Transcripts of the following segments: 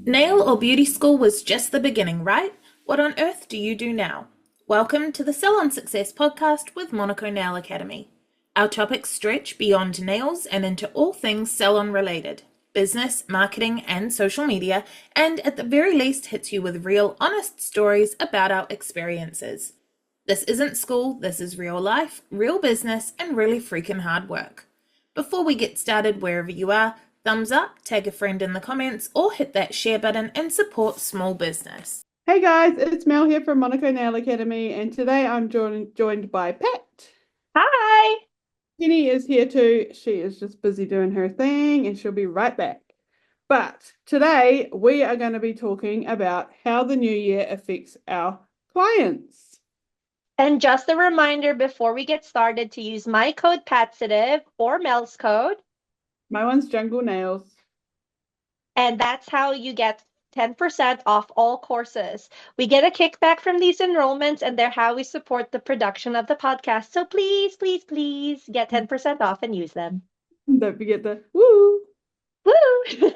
Nail or beauty school was just the beginning, right? What on earth do you do now? Welcome to the Salon Success Podcast with Monaco Nail Academy. Our topics stretch beyond nails and into all things salon related business, marketing, and social media, and at the very least hits you with real, honest stories about our experiences. This isn't school, this is real life, real business, and really freaking hard work. Before we get started, wherever you are, thumbs up, tag a friend in the comments, or hit that share button and support small business. Hey guys, it's Mel here from Monaco Nail Academy, and today I'm joined by Pat. Hi. Penny is here too. She is just busy doing her thing and she'll be right back. But today we are going to be talking about how the new year affects our clients. And just a reminder before we get started to use my code PATSITIVE or Mel's code. My one's Jungle Nails. And that's how you get 10% off all courses. We get a kickback from these enrollments, and they're how we support the production of the podcast. So please, please, please get 10% off and use them. Don't forget the woo. Woo!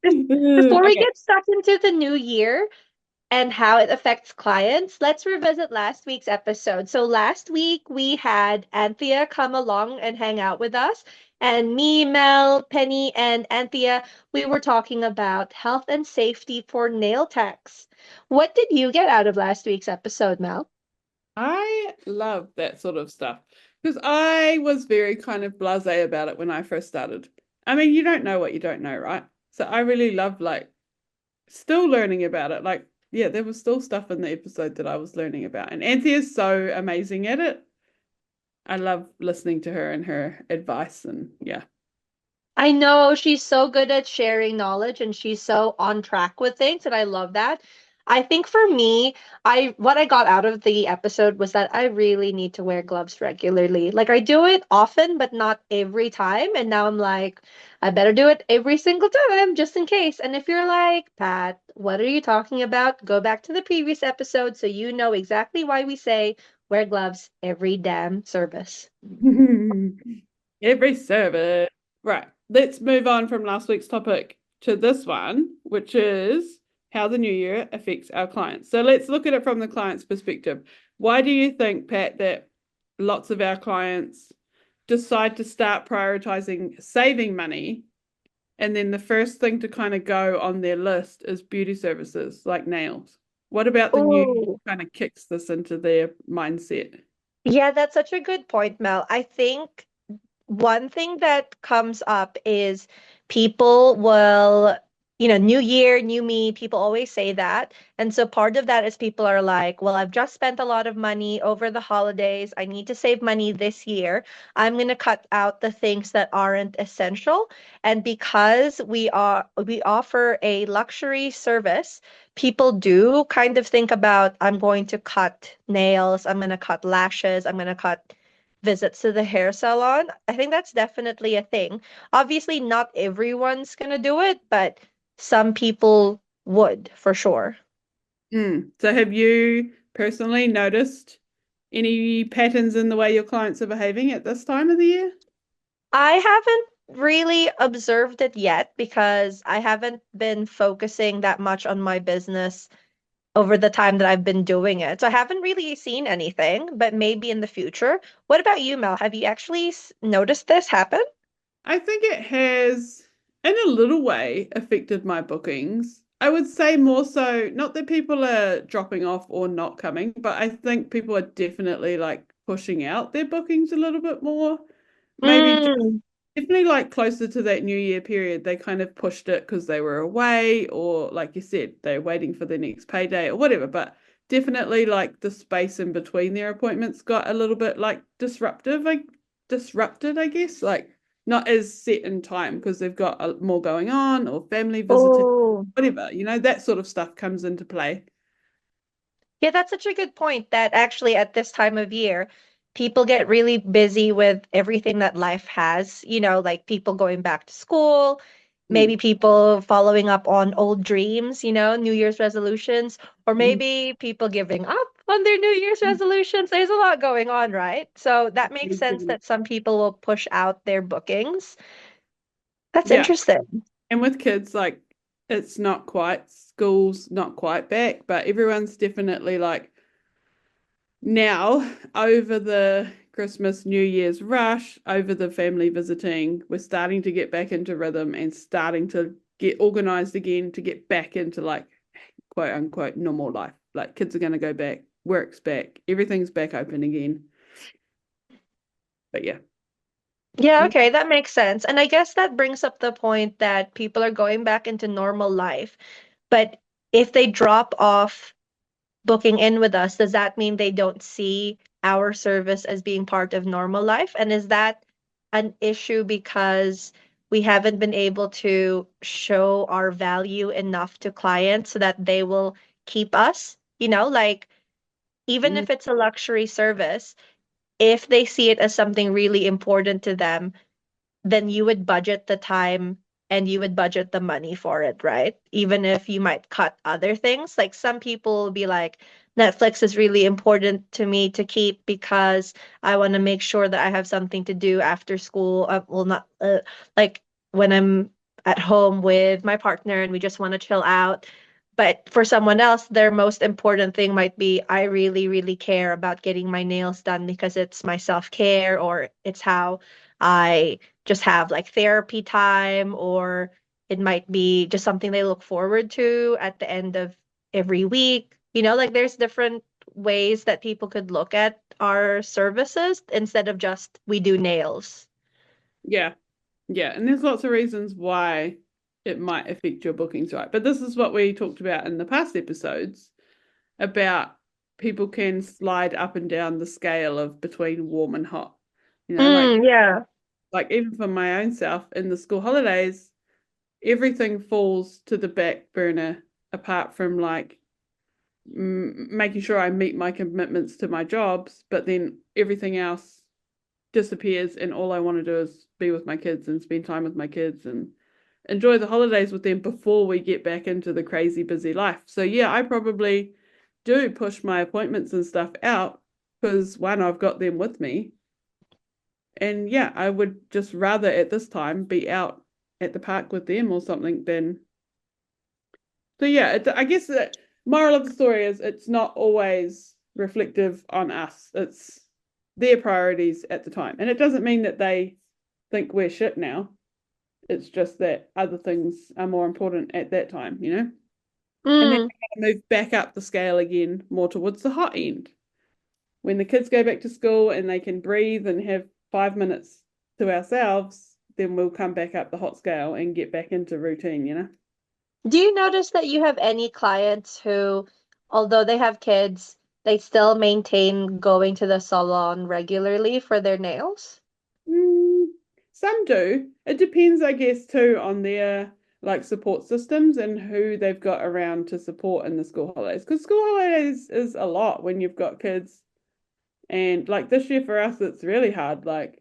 Before we Okay. get stuck into the new year and how it affects clients, let's revisit last week's episode. So last week we had Anthea come along and hang out with us. And me, Mel, Penny, and Anthea, we were talking about health and safety for nail techs. What did you get out of last week's episode, Mel? I love that sort of stuff because I was very kind of blasé about it when I first started. I mean, you don't know what you don't know, right? So I really love still learning about it. Yeah, there was still stuff in the episode that I was learning about. And Anthea's so amazing at it. I love listening to her and her advice and yeah. I know she's so good at sharing knowledge and she's so on track with things, and I love that. I think for me, I what I got out of the episode was that I really need to wear gloves regularly. Like I do it often, but not every time. And now I'm like, I better do it every single time just in case. And if you're like, Pat, what are you talking about? Go back to the previous episode so you know exactly why we say wear gloves every damn service. Every service. Right. Let's move on from last week's topic to this one, which is how the new year affects our clients. So let's look at it from the client's perspective. Why do you think, Pat, that lots of our clients decide to start prioritizing saving money, and then the first thing to kind of go on their list is beauty services like nails? What about the new year Oh, kind of kicks this into their mindset? yeah, that's such a good point, Mel. I think one thing that comes up is people will, new year, new me, people always say that. And so part of that is people are like, well, I've just spent a lot of money over the holidays. I need to save money this year. I'm going to cut out the things that aren't essential. And because we offer a luxury service, people do kind of think about, I'm going to cut nails, I'm going to cut lashes, I'm going to cut visits to the hair salon. I think that's definitely a thing. Obviously, not everyone's gonna do it, but some people would for sure. So have you personally noticed any patterns in the way your clients are behaving at this time of the year? I haven't really observed it yet because I haven't been focusing that much on my business over the time that I've been doing it. So I haven't really seen anything, but maybe in the future. What about you, Mel? Have you actually noticed this happen? I think it has, in a little way, affected my bookings. I would say more so, not that people are dropping off or not coming, but I think people are definitely pushing out their bookings a little bit more. Maybe Mm. definitely closer to that New Year period, they kind of pushed it because they were away, or like you said, they're waiting for their next payday or whatever. But definitely the space in between their appointments got a little bit disrupted, I guess. Not as set in time because they've got more going on or family visiting, Oh. whatever, that sort of stuff comes into play. Yeah, that's such a good point that actually at this time of year, people get really busy with everything that life has, like people going back to school, maybe Mm. people following up on old dreams, New Year's resolutions, or Mm. maybe people giving up on their New Year's resolutions. There's a lot going on, right? So that makes sense that some people will push out their bookings. That's Yeah. interesting. And with kids, it's not quite, school's not quite back, but everyone's definitely like now over the Christmas, New Year's rush, over the family visiting, we're starting to get back into rhythm and starting to get organized again to get back into like quote unquote normal life. Like kids are going to go back, work's back, everything's back open again. But yeah. Yeah, okay, that makes sense. And I guess that brings up the point that people are going back into normal life. But if they drop off booking in with us, does that mean they don't see our service as being part of normal life? And is that an issue because we haven't been able to show our value enough to clients so that they will keep us? Like even Mm, if it's a luxury service, if they see it as something really important to them, then you would budget the time and you would budget the money for it, right? Even if you might cut other things. Like some people will be like, Netflix is really important to me to keep because I want to make sure that I have something to do after school. Well, not like when I'm at home with my partner and we just want to chill out. But for someone else, their most important thing might be, I really, really care about getting my nails done because it's my self-care or it's how I just have like therapy time, or it might be just something they look forward to at the end of every week. Like there's different ways that people could look at our services instead of just we do nails. yeah. Yeah. And there's lots of reasons why it might affect your bookings, right? But this is what we talked about in the past episodes about people can slide up and down the scale of between warm and hot. Yeah. Like even for my own self in the school holidays, everything falls to the back burner apart from like making sure I meet my commitments to my jobs, but then everything else disappears and all I want to do is be with my kids and spend time with my kids and enjoy the holidays with them before we get back into the crazy busy life. So yeah, I probably do push my appointments and stuff out because one, I've got them with me. And yeah, I would just rather at this time be out at the park with them or something than. So yeah, I guess the moral of the story is it's not always reflective on us. It's their priorities at the time. And it doesn't mean that they think we're shit now. It's just that other things are more important at that time, And then Mm. we move back up the scale again, more towards the hot end. When the kids go back to school and they can breathe and have 5 minutes to ourselves, then we'll come back up the hot scale and get back into routine. Do you notice that you have any clients who, although they have kids, they still maintain going to the salon regularly for their nails? Mm, some do. It depends, I guess, too, on their like support systems and who they've got around to support in the school holidays. Because school holidays is a lot when you've got kids. And like this year for us, it's really hard. Like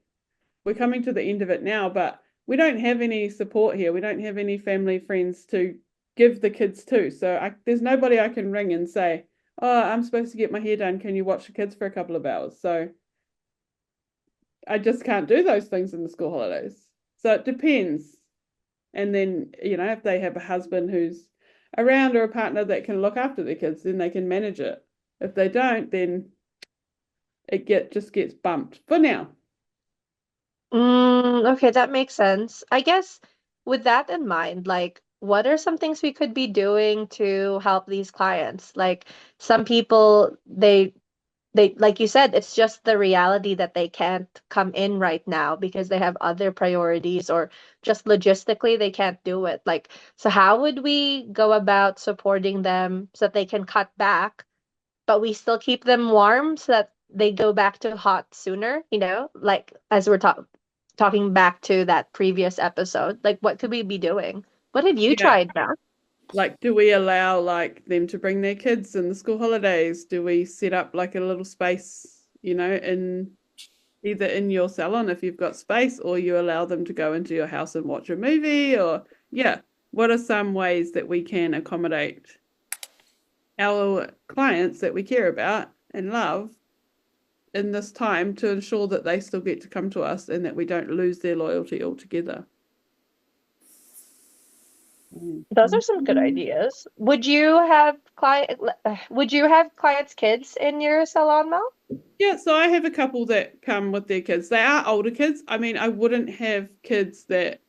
we're coming to the end of it now, but we don't have any support here. We don't have any family friends to give the kids to. So there's nobody I can ring and say, oh, I'm supposed to get my hair done. Can you watch the kids for a couple of hours? So I just can't do those things in the school holidays. So it depends. And then, if they have a husband who's around or a partner that can look after their kids, then they can manage it. If they don't, then just gets bumped for now. Okay, that makes sense. I guess with that in mind, like, what are some things we could be doing to help these clients? Like, some people, they, like you said, it's just the reality that they can't come in right now because they have other priorities or just logistically they can't do it. Like, so how would we go about supporting them so that they can cut back, but we still keep them warm so that they go back to hot sooner, like as we're talking back to that previous episode, like what could we be doing? What have you Yeah. tried now? Like, do we allow like them to bring their kids in the school holidays? Do we set up like a little space, in either in your salon if you've got space, or you allow them to go into your house and watch a movie? Or yeah, what are some ways that we can accommodate our clients that we care about and love in this time to ensure that they still get to come to us and that we don't lose their loyalty altogether? Those are some good ideas. Would you have clients' kids in your salon, Mel? Yeah, so I have a couple that come with their kids. They are older kids. I mean, I wouldn't have kids that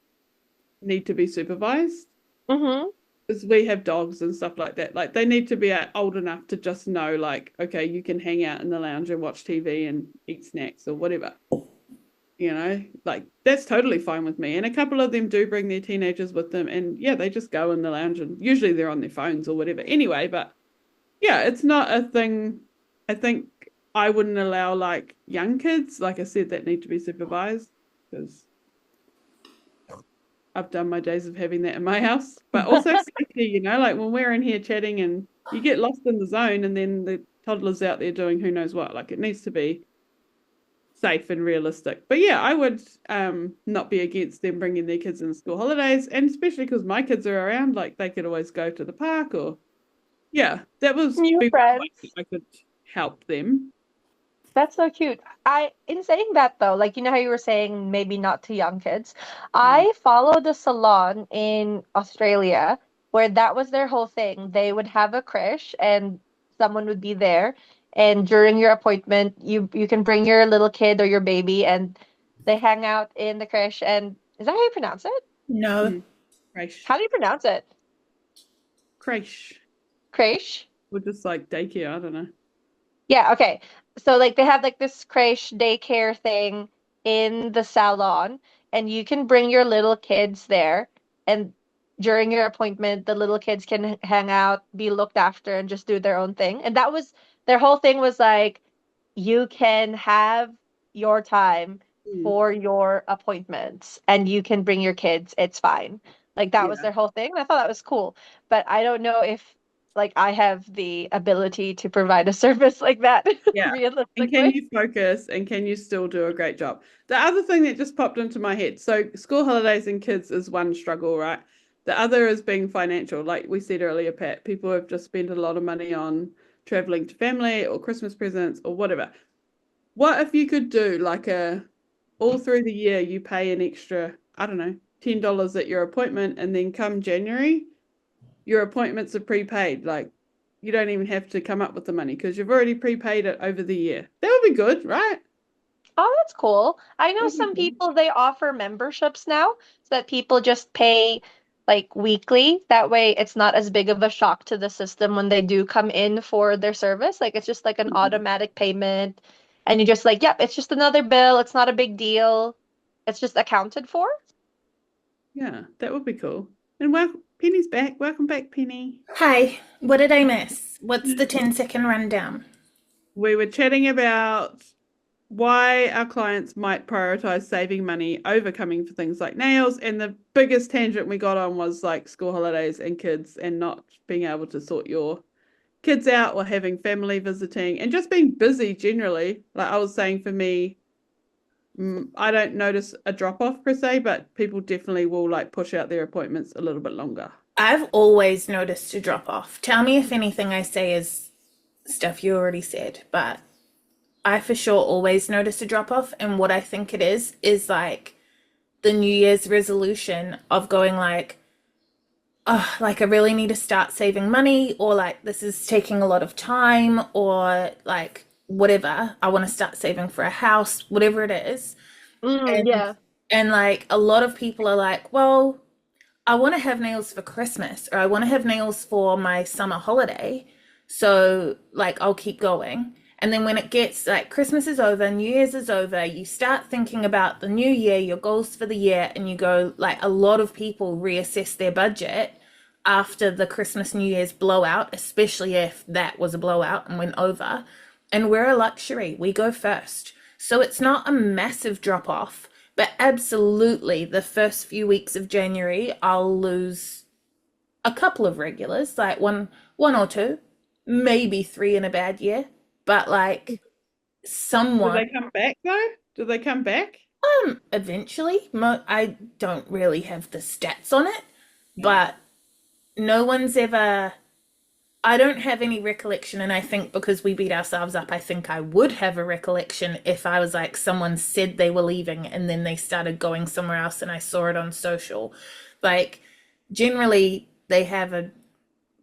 need to be supervised Mm-hmm. because we have dogs and stuff like that. Like they need to be old enough to just know, like, okay, you can hang out in the lounge and watch TV and eat snacks or whatever. You know, like that's totally fine with me. And a couple of them do bring their teenagers with them, and yeah, they just go in the lounge and usually they're on their phones or whatever. Anyway, but yeah, it's not a thing. I think I wouldn't allow like young kids, like I said, that need to be supervised because I've done my days of having that in my house. But also safety, you know, like when we're in here chatting and you get lost in the zone and then the toddler's out there doing who knows what. Like it needs to be safe and realistic. But yeah, I would not be against them bringing their kids in the school holidays, and especially because my kids are around, like they could always go to the park or yeah, that was New one friends. way that I could help them. That's so cute. In saying that though, like you know how you were saying maybe not to young kids, I followed a salon in Australia where that was their whole thing. They would have a creche and someone would be there, and during your appointment, you can bring your little kid or your baby, and they hang out in the creche. And is that how you pronounce it? No. Creche. How do you pronounce it? Creche. Creche? Or just like daycare, I don't know. Yeah, okay. So like they have like this creche daycare thing in the salon, and you can bring your little kids there, and during your appointment the little kids can hang out, be looked after, and just do their own thing. And that was their whole thing, was like you can have your time for your appointments and you can bring your kids, it's fine. Like that was Yeah. their whole thing. And I thought that was cool. But I don't know if like I have the ability to provide a service like that Yeah. And realistically. can you focus and can you still do a great job? The other thing that just popped into my head, so school holidays and kids is one struggle, right? The other is being financial. Like we said earlier, Pat, people have just spent a lot of money on traveling to family or Christmas presents or whatever. What if you could do like all through the year you pay an extra, I don't know, $10 at your appointment, and then come January, your appointments are prepaid. Like you don't even have to come up with the money because you've already prepaid it over the year. That would be good, right? Oh, that's cool. I know That'd be some good. people, they offer memberships now so that people just pay like weekly. That way it's not as big of a shock to the system when they do come in for their service. Like it's just like an automatic payment, and you just like, yep, it's just another bill. It's not a big deal. It's just accounted for. Yeah, that would be cool. And Penny's back. Welcome back, Penny. Hi, what did I miss? What's the 10-second rundown? We were chatting about why our clients might prioritize saving money over coming for things like nails. And the biggest tangent we got on was like school holidays and kids and not being able to sort your kids out or having family visiting and just being busy generally. Like I was saying, for me, I don't notice a drop off per se, but people definitely will like push out their appointments a little bit longer. I've always noticed a drop off. Tell me if anything I say is stuff you already said, but I for sure always notice a drop off. And what I think it is like the New Year's resolution of going like, oh, like I really need to start saving money, or like this is taking a lot of time, or like whatever. I want to start saving for a house, whatever it is. Yeah. And like a lot of people are like, well, I want to have nails for Christmas, or I want to have nails for my summer holiday. So like I'll keep going. And then when it gets like Christmas is over, New Year's is over, you start thinking about the new year, your goals for the year, and you go like a lot of people reassess their budget after the Christmas New Year's blowout, especially if that was a blowout and went over. And we're a luxury, we go first. So it's not a massive drop off, but absolutely the first few weeks of January, I'll lose a couple of regulars, like one or two, maybe three in a bad year. But like someone. Do they come back though? Do they come back? Eventually. I don't really have the stats on it, but no one's ever. I don't have any recollection, and I think because we beat ourselves up, I think I would have a recollection if I was like someone said they were leaving and then they started going somewhere else and I saw it on social. Like generally they have a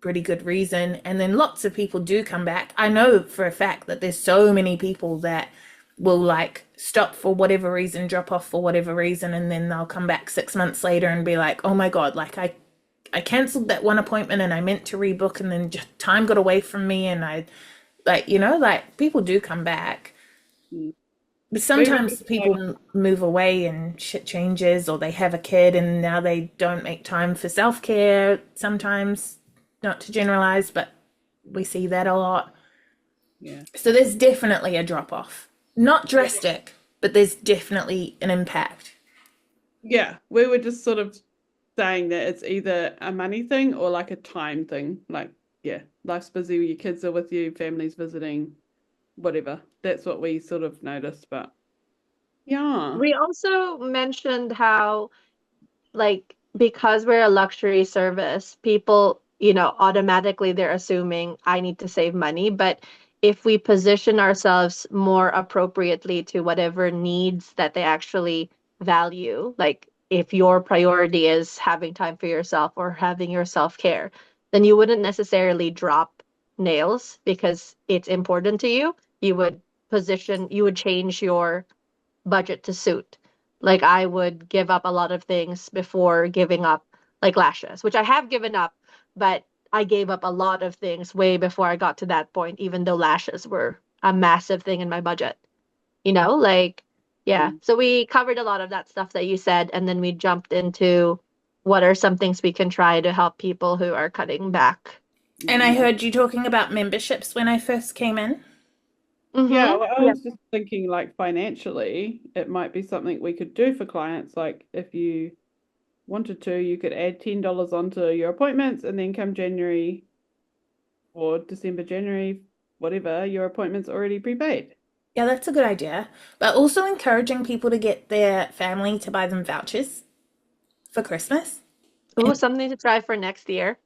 pretty good reason, and then lots of people do come back. I know for a fact that there's so many people that will like stop for whatever reason, drop off for whatever reason, and then they'll come back 6 months later and be like, oh my God, like I canceled that one appointment and I meant to rebook, and then just time got away from me, and I like, like people do come back. Mm. But sometimes people move away and shit changes, or they have a kid and now they don't make time for self-care sometimes, not to generalize, but we see that a lot. Yeah. So there's definitely a drop off. Not drastic, but there's definitely an impact. Yeah, we were just sort of saying that it's either a money thing or like a time thing. Like, yeah, life's busy, your kids are with you, family's visiting, whatever. That's what we sort of noticed, but yeah. We also mentioned how, like, because we're a luxury service, people, automatically they're assuming I need to save money. But if we position ourselves more appropriately to whatever needs that they actually value, like if your priority is having time for yourself or having your self-care, then you wouldn't necessarily drop nails because it's important to you. You would change your budget to suit. Like I would give up a lot of things before giving up like lashes, which I have given up, but I gave up a lot of things way before I got to that point, even though lashes were a massive thing in my budget. Yeah. So we covered a lot of that stuff that you said, and then we jumped into what are some things we can try to help people who are cutting back. And I heard you talking about memberships when I first came in. Yeah, well, I was just thinking like financially, it might be something we could do for clients. Like if you wanted to, you could add $10 onto your appointments, and then come January or December, January, whatever, your appointment's already prepaid. Yeah, that's a good idea. But also encouraging people to get their family to buy them vouchers for Christmas. Oh, something to try for next year.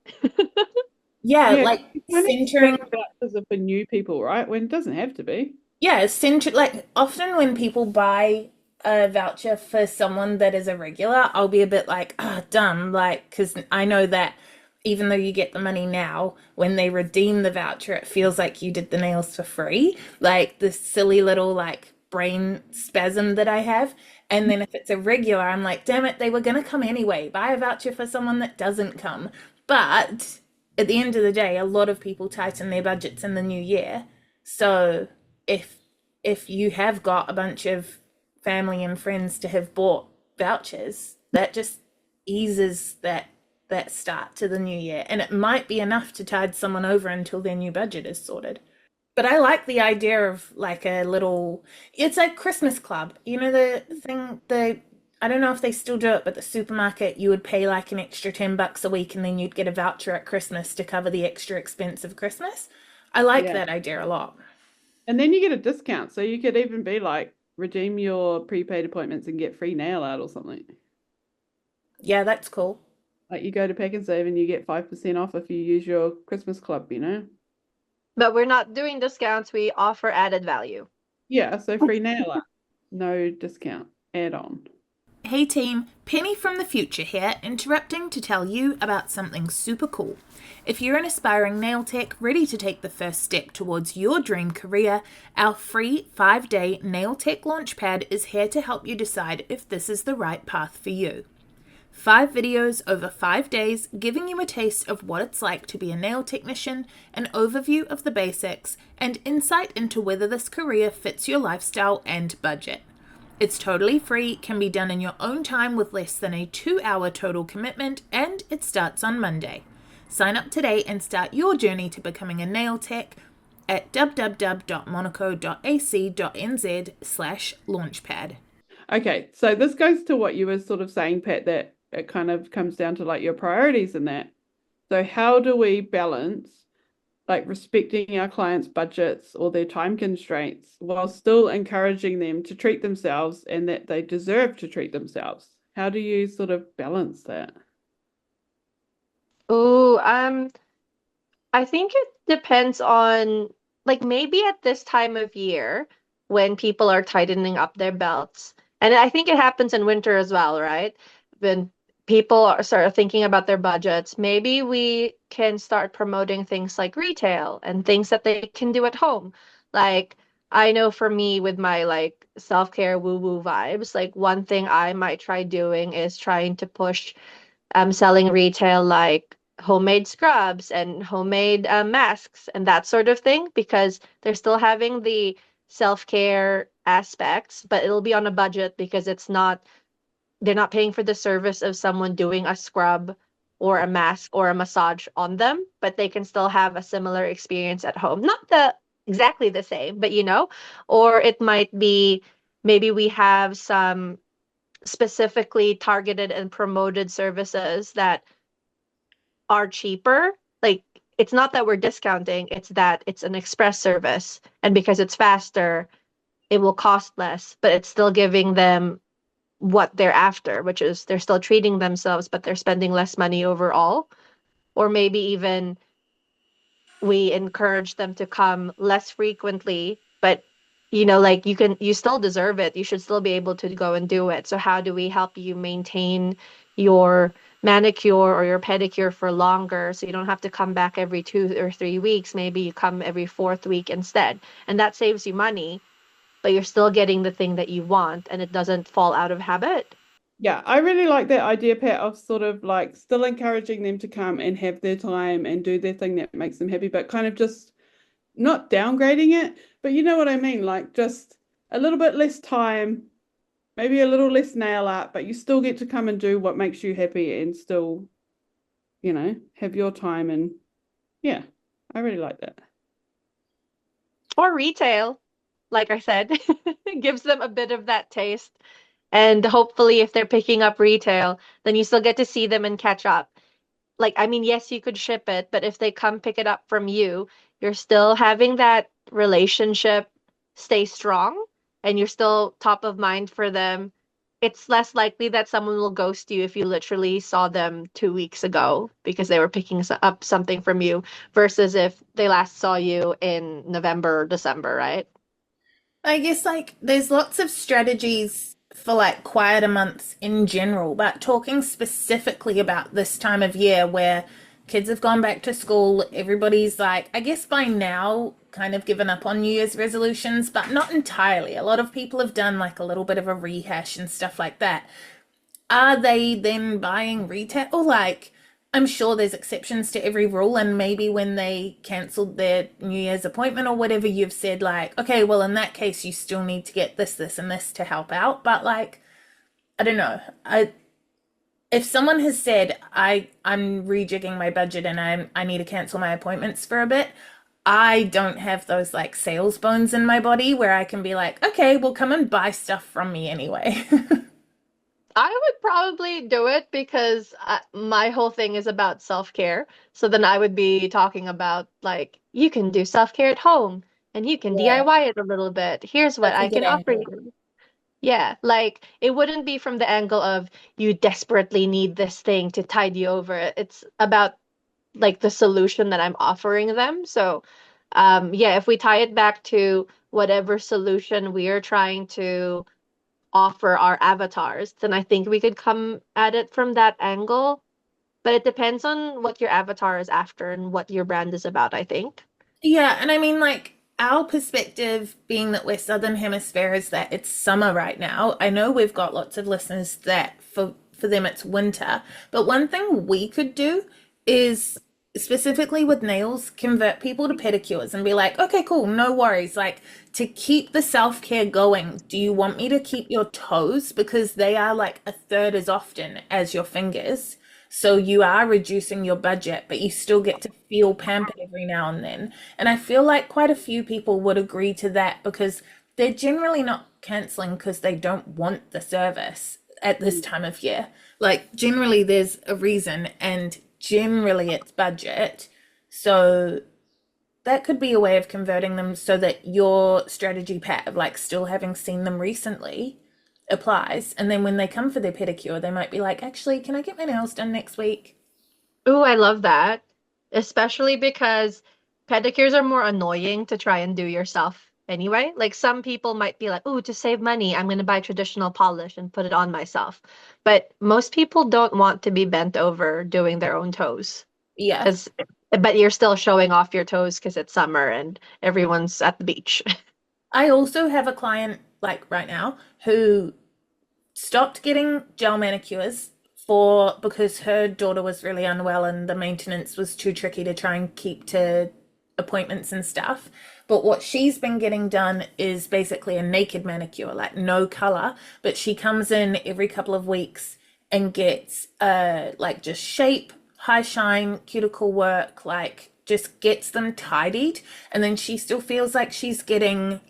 Yeah, Yeah, like you kind of centering. think vouchers are for new people, right? When it doesn't have to be. Yeah, like often when people buy a voucher for someone that is a regular, I'll be a bit like, ah, dumb, like, because I know that even though you get the money now, when they redeem the voucher, it feels like you did the nails for free. Like this silly little like brain spasm that I have. And then if it's a regular, I'm like, damn it, they were gonna come anyway. Buy a voucher for someone that doesn't come. But at the end of the day, a lot of people tighten their budgets in the new year. So if you have got a bunch of family and friends to have bought vouchers, that just eases that start to the new year, and it might be enough to tide someone over until their new budget is sorted. But I like the idea of like a little, it's like Christmas club, the thing, I don't know if they still do it, but the supermarket, you would pay like an extra $10 a week and then you'd get a voucher at Christmas to cover the extra expense of Christmas. I like that idea a lot. And then you get a discount. So you could even be like, redeem your prepaid appointments and get free nail art or something. Yeah, that's cool. Like you go to Pack and Save and you get 5% off if you use your Christmas club, But we're not doing discounts. We offer added value. Yeah, so free nail art. No discount. Add on. Hey team, Penny from the future here, interrupting to tell you about something super cool. If you're an aspiring nail tech ready to take the first step towards your dream career, our free 5-day Nail Tech Launchpad is here to help you decide if this is the right path for you. 5 videos over 5 days giving you a taste of what it's like to be a nail technician, an overview of the basics, and insight into whether this career fits your lifestyle and budget. It's totally free, can be done in your own time with less than a 2-hour total commitment, and it starts on Monday. Sign up today and start your journey to becoming a nail tech at www.monaco.ac.nz/launchpad. Okay, so this goes to what you were sort of saying, Pat, that it kind of comes down to like your priorities and that. So how do we balance like respecting our clients' budgets or their time constraints while still encouraging them to treat themselves and that they deserve to treat themselves? How do you sort of balance that? Oh, I think it depends on, like, maybe at this time of year when people are tightening up their belts. And I think it happens in winter as well, right? When people are start thinking about their budgets, maybe we can start promoting things like retail and things that they can do at home. Like I know for me with my like self-care woo-woo vibes, like one thing I might try doing is trying to push selling retail like homemade scrubs and homemade masks and that sort of thing because they're still having the self-care aspects, but it'll be on a budget because it's not they're not paying for the service of someone doing a scrub or a mask or a massage on them, but they can still have a similar experience at home. Not the exactly the same, but or it might be maybe we have some specifically targeted and promoted services that are cheaper. Like it's not that we're discounting, it's that it's an express service. And because it's faster, it will cost less, but it's still giving them what they're after, which is they're still treating themselves, but they're spending less money overall. Or maybe even we encourage them to come less frequently, but like you still deserve it. You should still be able to go and do it. So how do we help you maintain your manicure or your pedicure for longer so you don't have to come back every 2 or 3 weeks? Maybe you come every fourth week instead. And that saves you money, but you're still getting the thing that you want and it doesn't fall out of habit. Yeah, I really like that idea, Pat, of sort of like still encouraging them to come and have their time and do their thing that makes them happy, but kind of just not downgrading it, but you know what I mean? Like just a little bit less time, maybe a little less nail art, but you still get to come and do what makes you happy and still, have your time. And yeah, I really like that. Or retail, like I said, gives them a bit of that taste. And hopefully, if they're picking up retail, then you still get to see them and catch up. Like, I mean, yes, you could ship it, but if they come pick it up from you, you're still having that relationship stay strong and you're still top of mind for them. It's less likely that someone will ghost you if you literally saw them 2 weeks ago because they were picking up something from you versus if they last saw you in November or December, right? I guess like there's lots of strategies for like quieter months in general, but talking specifically about this time of year where kids have gone back to school, everybody's like, I guess by now kind of given up on New Year's resolutions, but not entirely. A lot of people have done like a little bit of a rehash and stuff like that. Are they then buying retail? Or like, I'm sure there's exceptions to every rule, and maybe when they cancelled their New Year's appointment or whatever, you've said like, okay, well in that case you still need to get this, and this to help out. But like, I don't know. If someone has said I'm rejigging my budget and I need to cancel my appointments for a bit, I don't have those like sales bones in my body where I can be like, okay, well come and buy stuff from me anyway. I would probably do it because my whole thing is about self-care. So then I would be talking about like you can do self-care at home and you can Yeah, DIY it a little bit. Here's what that's a I good can offer angle. you. Yeah, like it wouldn't be from the angle of you desperately need this thing to tide you over it. It's about like the solution that I'm offering them. So, yeah, if we tie it back to whatever solution we are trying to offer our avatars, then I think we could come at it from that angle. But it depends on what your avatar is after and what your brand is about, I think. Yeah, and I mean, like, our perspective being that we're Southern Hemisphere is that it's summer right now. I know we've got lots of listeners that for them it's winter, but one thing we could do is specifically with nails, convert people to pedicures and be like, okay, cool, no worries. Like, to keep the self-care going, do you want me to keep your toes because they are like a third as often as your fingers? So you are reducing your budget, but you still get to feel pampered every now and then. And I feel like quite a few people would agree to that because they're generally not canceling because they don't want the service at this time of year. Like generally there's a reason and generally it's budget. So that could be a way of converting them so that your strategy, Pat, of like still having seen them recently applies. And then when they come for their pedicure, they might be like, actually, can I get my nails done next week? Ooh, I love that. Especially because pedicures are more annoying to try and do yourself. anyway. Like some people might be like, oh, to save money, I'm going to buy traditional polish and put it on myself. But most people don't want to be bent over doing their own toes. Yeah. Because, but you're still showing off your toes because it's summer and everyone's at the beach. I also have a client like right now who stopped getting gel manicures because her daughter was really unwell and the maintenance was too tricky to try and keep to appointments and stuff. But what she's been getting done is basically a naked manicure, like no color, but she comes in every couple of weeks and gets like just shape, high shine, cuticle work, like just gets them tidied, and then she still feels like she's getting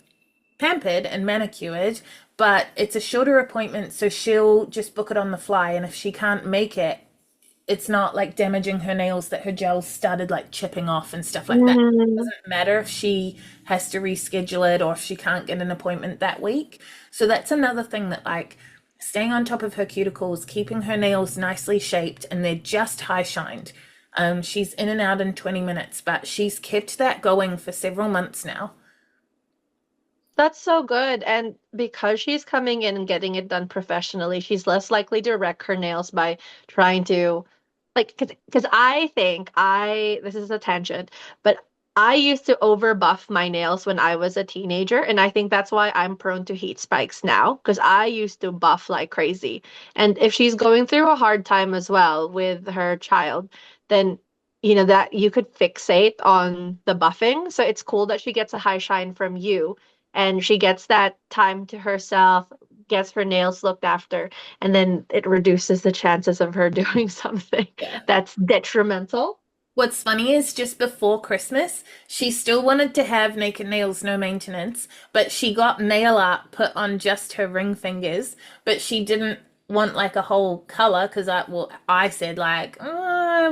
pampered and manicured, but it's a shorter appointment, so she'll just book it on the fly, and if she can't make it, it's not like damaging her nails that her gels started like chipping off and stuff like that. It doesn't matter if she has to reschedule it or if she can't get an appointment that week. So that's another thing, that like staying on top of her cuticles, keeping her nails nicely shaped, and they're just high shined. She's in and out in 20 minutes, but she's kept that going for several months now. That's so good. And because she's coming in and getting it done professionally, she's less likely to wreck her nails by trying to, like, because I think this is a tangent, but I used to over buff my nails when I was a teenager. And I think that's why I'm prone to heat spikes now, because I used to buff like crazy. And if she's going through a hard time as well with her child, then that you could fixate on the buffing. So it's cool that she gets a high shine from you and she gets that time to herself, gets her nails looked after, and then it reduces the chances of her doing something that's detrimental. What's funny is just before Christmas, she still wanted to have naked nails, no maintenance, but she got nail art put on just her ring fingers, but she didn't want like a whole color because I said like, I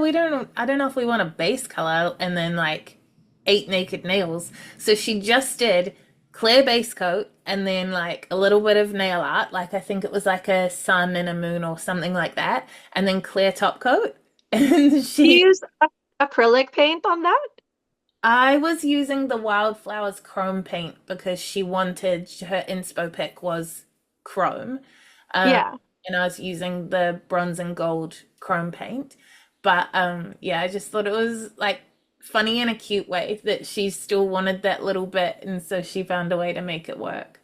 don't know if we want a base color and then like 8 naked nails. So she just did clear base coat and then like a little bit of nail art, like I think it was like a sun and a moon or something like that, and then clear top coat. And You use acrylic paint on that? I was using the Wildflowers chrome paint because she wanted, her inspo pick was chrome. Yeah. And I was using the bronze and gold chrome paint. But yeah, I just thought it was like funny in a cute way that she still wanted that little bit, and so she found a way to make it work.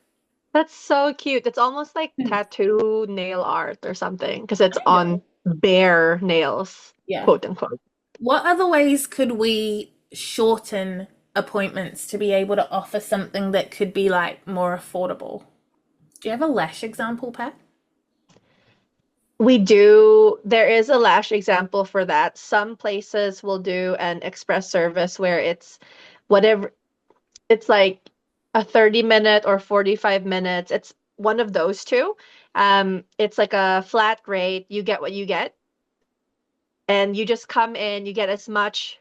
That's so cute. It's almost like tattoo nail art or something because it's on bare nails, Yeah. quote unquote. What other ways could we shorten appointments to be able to offer something that could be like more affordable? Do you have a lash example, Pat? We do. There is a lash example for that. Some places will do an express service where it's whatever, it's like a 30-minute or 45 minutes. It's one of those two. It's like a flat rate. You get what you get. And you just come in, you get as much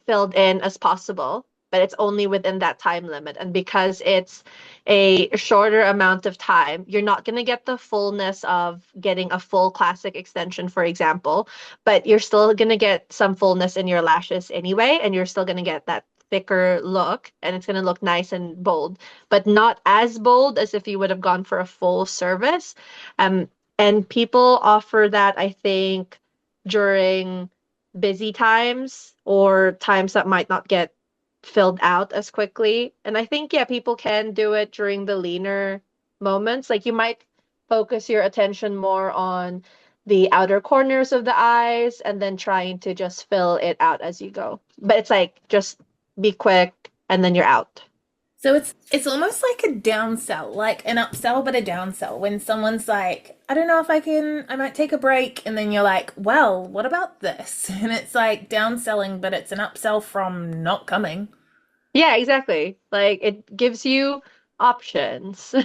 filled in as possible, but it's only within that time limit. And because it's a shorter amount of time, you're not going to get the fullness of getting a full classic extension, for example, but you're still going to get some fullness in your lashes anyway, and you're still going to get that thicker look, and it's going to look nice and bold, but not as bold as if you would have gone for a full service. And people offer that, I think, during busy times or times that might not get filled out as quickly. And I think, yeah, people can do it during the leaner moments. Like you might focus your attention more on the outer corners of the eyes and then trying to just fill it out as you go. But it's like just be quick and then you're out. So it's almost like a downsell, like an upsell but a downsell. When someone's like, I don't know if I might take a break, and then you're like, well, what about this? And it's like downselling, but it's an upsell from not coming. Yeah, exactly. Like it gives you options.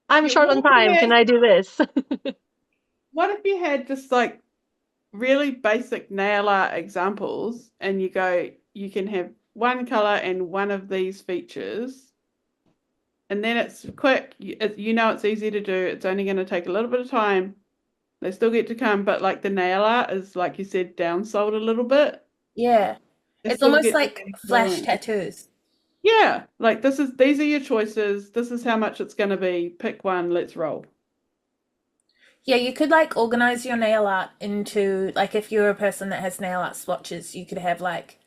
I'm Yeah, short on time. Can I do this? what if you had just like really basic nail art examples and you can have one color and one of these features, and then it's quick, it's easy to do, it's only going to take a little bit of time, they still get to come, but like the nail art is, like you said, downsold a little bit. Yeah. It's almost like flash tattoos. Yeah, like these are your choices. This is how much it's going to be. Pick one, let's roll. Yeah, you could like organize your nail art into like if you're a person that has nail art swatches, you could have like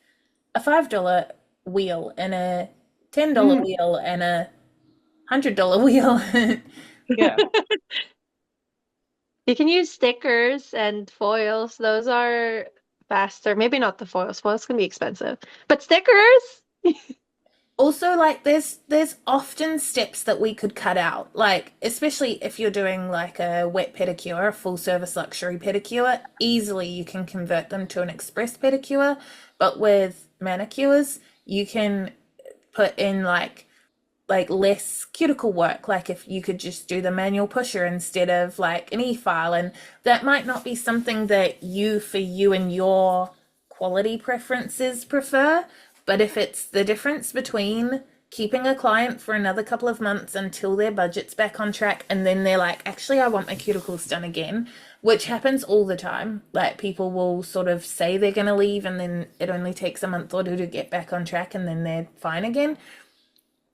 a $5 wheel and a $10 Mm, wheel and a $100 wheel. yeah. You can use stickers and foils. Those are faster. Maybe not the foils. Foils can be expensive. But stickers? Also, like there's often steps that we could cut out. Like especially if you're doing like a wet pedicure, a full service luxury pedicure, easily you can convert them to an express pedicure. But with manicures, you can put in like less cuticle work, like if you could just do the manual pusher instead of like an e-file, and that might not be something that for you and your quality preferences prefer, but if it's the difference between keeping a client for another couple of months until their budget's back on track and then they're like, actually I want my cuticles done again, which happens all the time, like people will sort of say they're going to leave and then it only takes a month or two to get back on track and then they're fine again.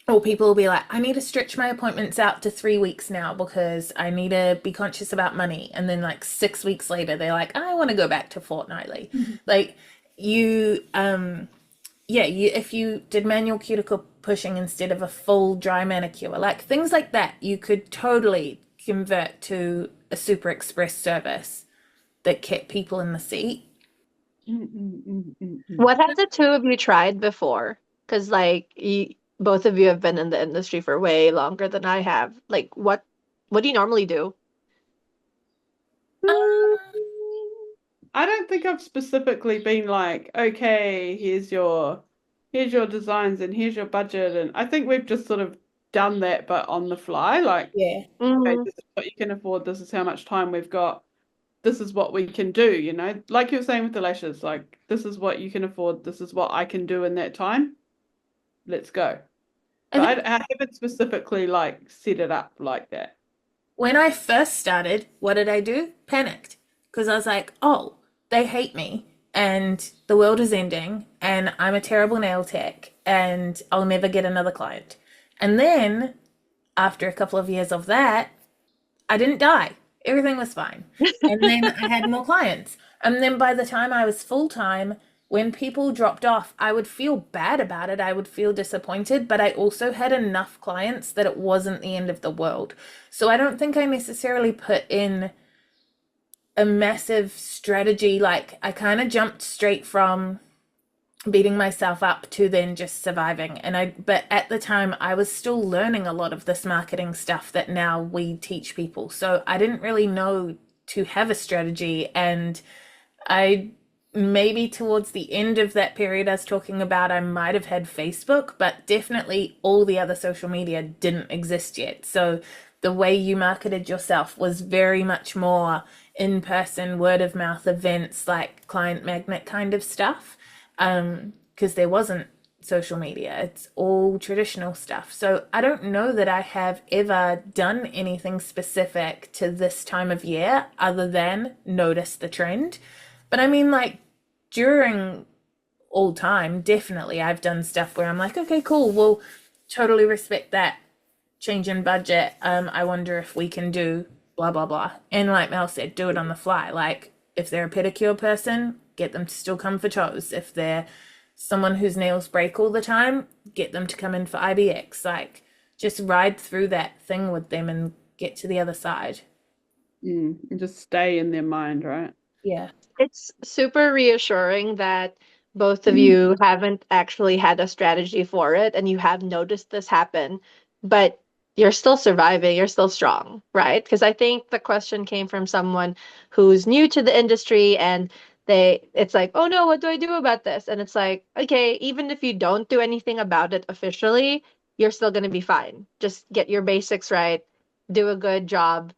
Or people will be like, I need to stretch my appointments out to 3 weeks now because I need to be conscious about money. And then like 6 weeks later, they're like, I want to go back to fortnightly. Like you, yeah, if you did manual cuticle pushing instead of a full dry manicure, like things like that, you could totally convert to a super express service that kept people in the seat. What have the two of you tried before? Because like both of you have been in the industry for way longer than I have. Like what do you normally do? Um, I don't think I've specifically been like, okay, here's your designs and here's your budget. And I think we've just sort of done that, but on the fly, like, yeah. okay, Mm, this is what you can afford, this is how much time we've got, this is what we can do, like you were saying with the lashes, like this is what you can afford, this is what I can do in that time. Let's go. I think But I haven't specifically like set it up like that. when I first started, what did I do? Panicked. Because I was like, oh, they hate me and the world is ending and I'm a terrible nail tech and I'll never get another client. And then after a couple of years of that, I didn't die. Everything was fine. And then I had more clients. And then by the time I was full time, when people dropped off, I would feel bad about it. I would feel disappointed, but I also had enough clients that it wasn't the end of the world. So I don't think I necessarily put in a massive strategy. Like I kind of jumped straight from beating myself up to then just surviving. But at the time I was still learning a lot of this marketing stuff that now we teach people. So I didn't really know to have a strategy. And I maybe towards the end of that period I was talking about, I might have had Facebook, but definitely all the other social media didn't exist yet. So the way you marketed yourself was very much more in-person, word of mouth events, like client magnet kind of stuff. Because there wasn't social media, it's all traditional stuff. So I don't know that I have ever done anything specific to this time of year other than notice the trend. But I mean, like during all time, definitely I've done stuff where I'm like, okay, cool, well, totally respect that change in budget. I wonder if we can do blah, blah, blah. And like Mel said, do it on the fly. Like if they're a pedicure person, get them to still come for toes. If they're someone whose nails break all the time, get them to come in for IBX. Like just ride through that thing with them and get to the other side. And just stay in their mind, right? Yeah. It's super reassuring that both of you haven't actually had a strategy for it and you have noticed this happen, but you're still surviving, you're still strong, right? Because I think the question came from someone who's new to the industry and it's like, oh no, what do I do about this? And it's like, okay, even if you don't do anything about it officially, you're still going to be fine. Just get your basics right, do a good job,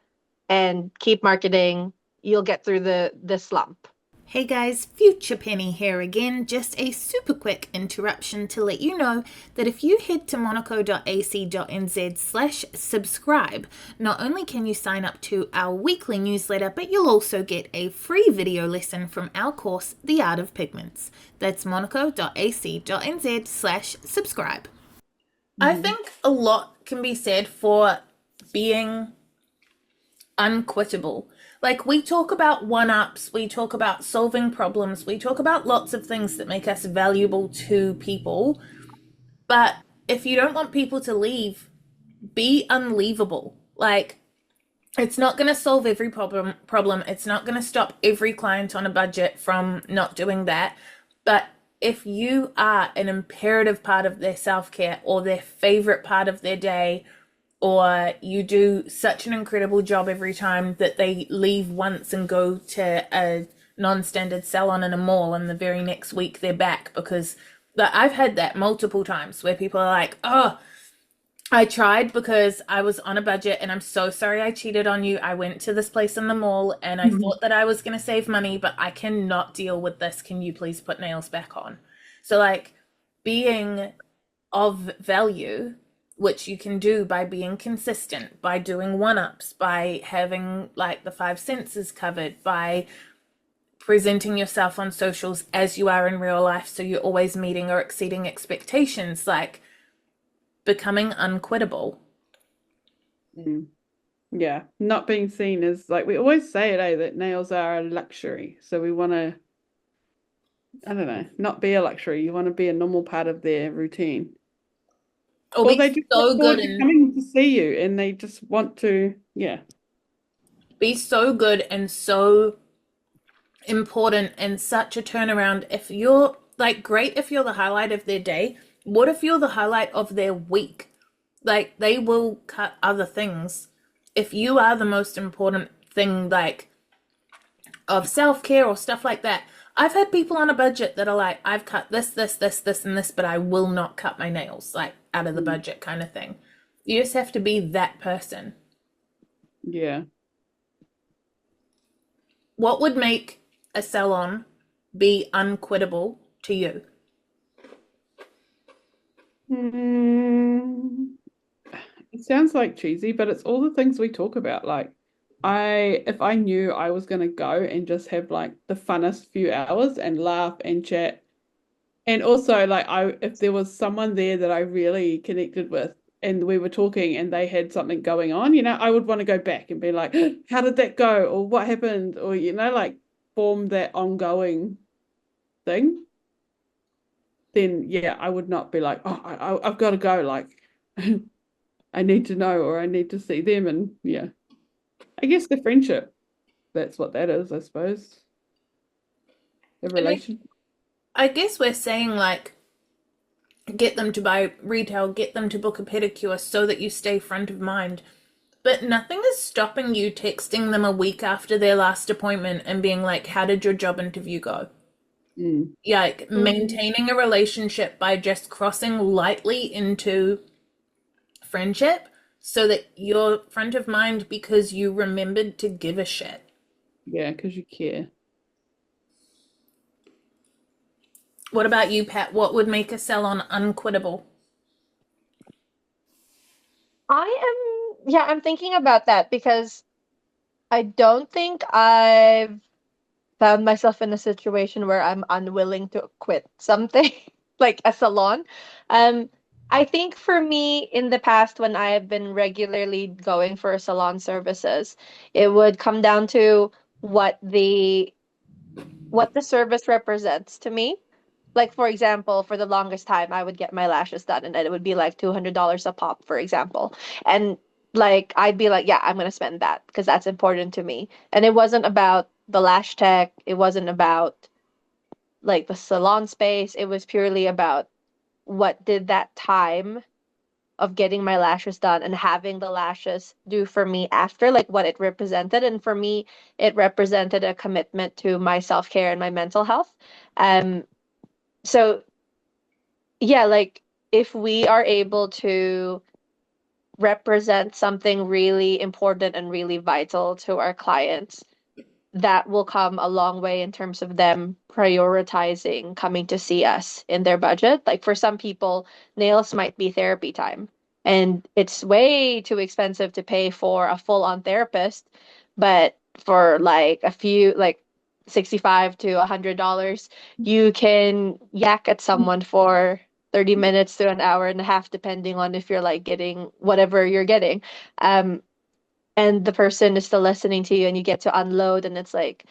and keep marketing. You'll get through the slump. Hey guys, Future Penny here again. Just a super quick interruption to let you know that if you head to monaco.ac.nz/subscribe, not only can you sign up to our weekly newsletter, but you'll also get a free video lesson from our course, The Art of Pigments. That's monaco.ac.nz/subscribe. I think a lot can be said for being unquittable. Like, we talk about one-ups, we talk about solving problems, we talk about lots of things that make us valuable to people. But if you don't want people to leave, be unleavable. Like, it's not going to solve every problem. It's not going to stop every client on a budget from not doing that. But if you are an imperative part of their self-care or their favorite part of their day, or you do such an incredible job every time that they leave once and go to a non-standard salon in a mall, and the very next week they're back, because I've had that multiple times where people are like, oh, I tried because I was on a budget and I'm so sorry I cheated on you. I went to this place in the mall and I thought that I was going to save money, but I cannot deal with this. Can you please put nails back on? So, like, being of value, which you can do by being consistent, by doing one-ups, by having like the 5 senses covered, by presenting yourself on socials as you are in real life, so you're always meeting or exceeding expectations, like becoming unquittable. Yeah, not being seen as, like, we always say it, that nails are a luxury. So we want to, I don't know, not be a luxury. You want to be a normal part of their routine. Or they just so look good forward to coming to see you, and they just want to, be so good and so important and such a turnaround. If you're like, great if you're the highlight of their day, what if you're the highlight of their week? Like, they will cut other things. If you are the most important thing, like, of self-care or stuff like that. I've had people on a budget that are like, I've cut this, and this, but I will not cut my nails, like, out of the budget kind of thing. You just have to be that person. Yeah. What would make a salon be unquittable to you? It sounds like cheesy, but it's all the things we talk about. Like, if I knew I was going to go and just have like the funnest few hours and laugh and chat, and also like if there was someone there that I really connected with and we were talking and they had something going on, I would want to go back and be like, how did that go? Or what happened? Or, like, form that ongoing thing. Then, yeah, I would not be like, oh, I've got to go. Like, I need to know, or I need to see them. And yeah, I guess the friendship, that's what that is, I suppose. The relation. I guess we're saying, like, get them to buy retail, get them to book a pedicure so that you stay front of mind. But nothing is stopping you texting them a week after their last appointment and being like, how did your job interview go? Yeah, like, maintaining a relationship by just crossing lightly into friendship so that you're front of mind because you remembered to give a shit. Yeah, because you care. What about you, Pat? What would make a salon unquittable? I'm thinking about that because I don't think I've found myself in a situation where I'm unwilling to quit something like a salon. I think for me in the past, when I have been regularly going for salon services, it would come down to what the service represents to me. Like, for example, for the longest time, I would get my lashes done and it would be like $200 a pop, for example. And like, I'd be like, yeah, I'm going to spend that because that's important to me. And it wasn't about the lash tech. It wasn't about like the salon space. It was purely about what did that time of getting my lashes done and having the lashes do for me after, like what it represented. And for me, it represented a commitment to my self-care and my mental health. So yeah, like, if we are able to represent something really important and really vital to our clients, that will come a long way in terms of them prioritizing coming to see us in their budget. Like, for some people, nails might be therapy time, and it's way too expensive to pay for a full-on therapist. But for like a few, like $65 to $100, you can yak at someone for 30 minutes to an hour and a half, depending on if you're like getting whatever you're getting. Um, and the person is still listening to you and you get to unload and it's like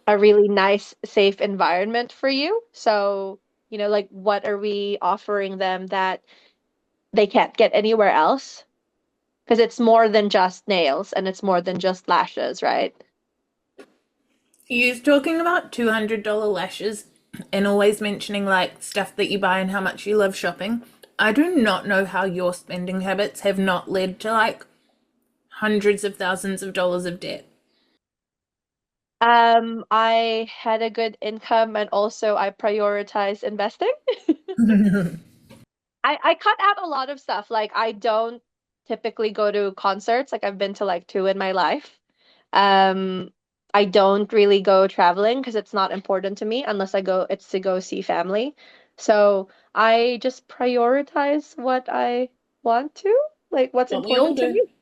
a really nice, safe environment for you. So, like what are we offering them that they can't get anywhere else? Because it's more than just nails and it's more than just lashes, right? You're talking about $200 lashes and always mentioning like stuff that you buy and how much you love shopping. I do not know how your spending habits have not led to like hundreds of thousands of dollars of debt. I had a good income and also I prioritize investing. I cut out a lot of stuff. Like I don't typically go to concerts. Like I've been to like two in my life. Um, I don't really go traveling because it's not important to me unless it's to go see family. So I just prioritize what I want to, like what's What we all important to do. me.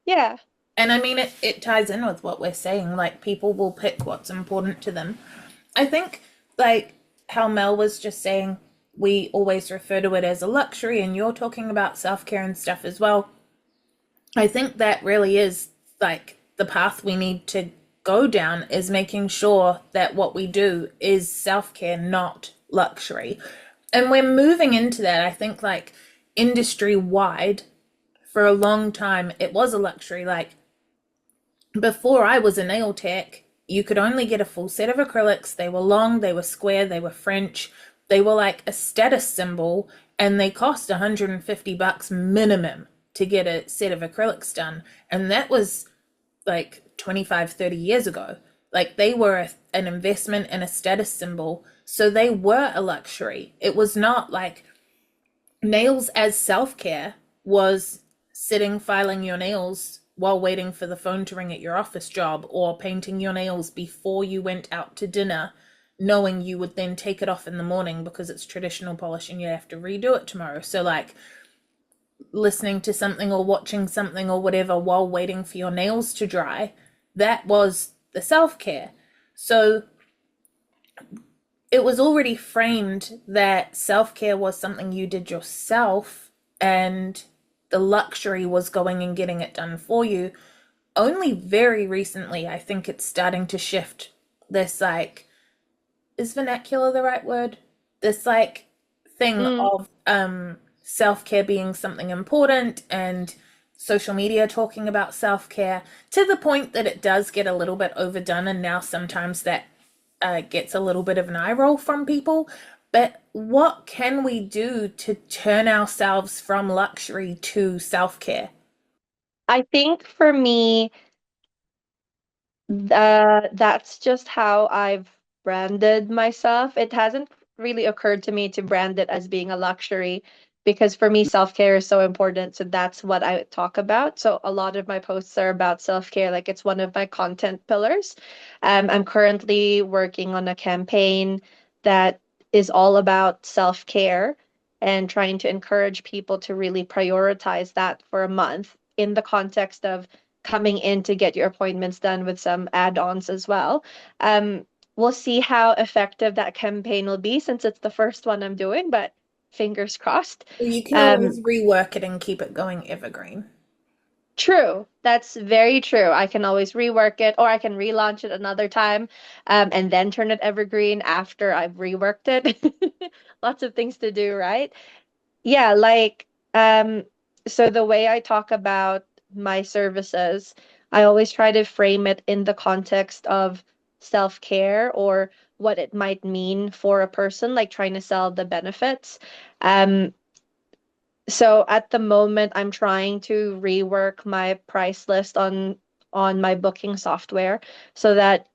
Yeah. And I mean, it ties in with what we're saying. Like, people will pick what's important to them. I think, like, how Mel was just saying, we always refer to it as a luxury, and you're talking about self care and stuff as well. I think that really is like the path we need to go down, is making sure that what we do is self care, not luxury. And we're moving into that, I think, like industry wide. For a long time, it was a luxury. Like, before I was a nail tech, you could only get a full set of acrylics. They were long, they were square, they were French. They were like a status symbol, and they cost $150 minimum to get a set of acrylics done. And that was like 25, 30 years ago. Like, they were an investment and a status symbol. So they were a luxury. It was not like nails as self-care was sitting filing your nails while waiting for the phone to ring at your office job, or painting your nails before you went out to dinner, knowing you would then take it off in the morning because it's traditional polish and you have to redo it tomorrow. So like listening to something or watching something or whatever while waiting for your nails to dry, that was the self-care. So it was already framed that self-care was something you did yourself, and the luxury was going and getting it done for you. Only very recently, I think it's starting to shift this, like, is vernacular the right word? This like thing Mm. of self-care being something important, and social media talking about self-care, to the point that it does get a little bit overdone, and now sometimes that gets a little bit of an eye roll from people. But what can we do to turn ourselves from luxury to self-care? I think for me, that's just how I've branded myself. It hasn't really occurred to me to brand it as being a luxury because for me, self-care is so important. So that's what I talk about. So a lot of my posts are about self-care, like it's one of my content pillars. I'm currently working on a campaign that is all about self-care and trying to encourage people to really prioritize that for a month in the context of coming in to get your appointments done with some add-ons as well. We'll see how effective that campaign will be since it's the first one I'm doing, but fingers crossed. You can Um, always rework it and keep it going evergreen. True. That's very true. I can always rework it or I can relaunch it another time, and then turn it evergreen after I've reworked it. Lots of things to do, right? Yeah, like so the way I talk about my services, I always try to frame it in the context of self-care or what it might mean for a person, like trying to sell the benefits. Um, so at the moment, I'm trying to rework my price list on my booking software so that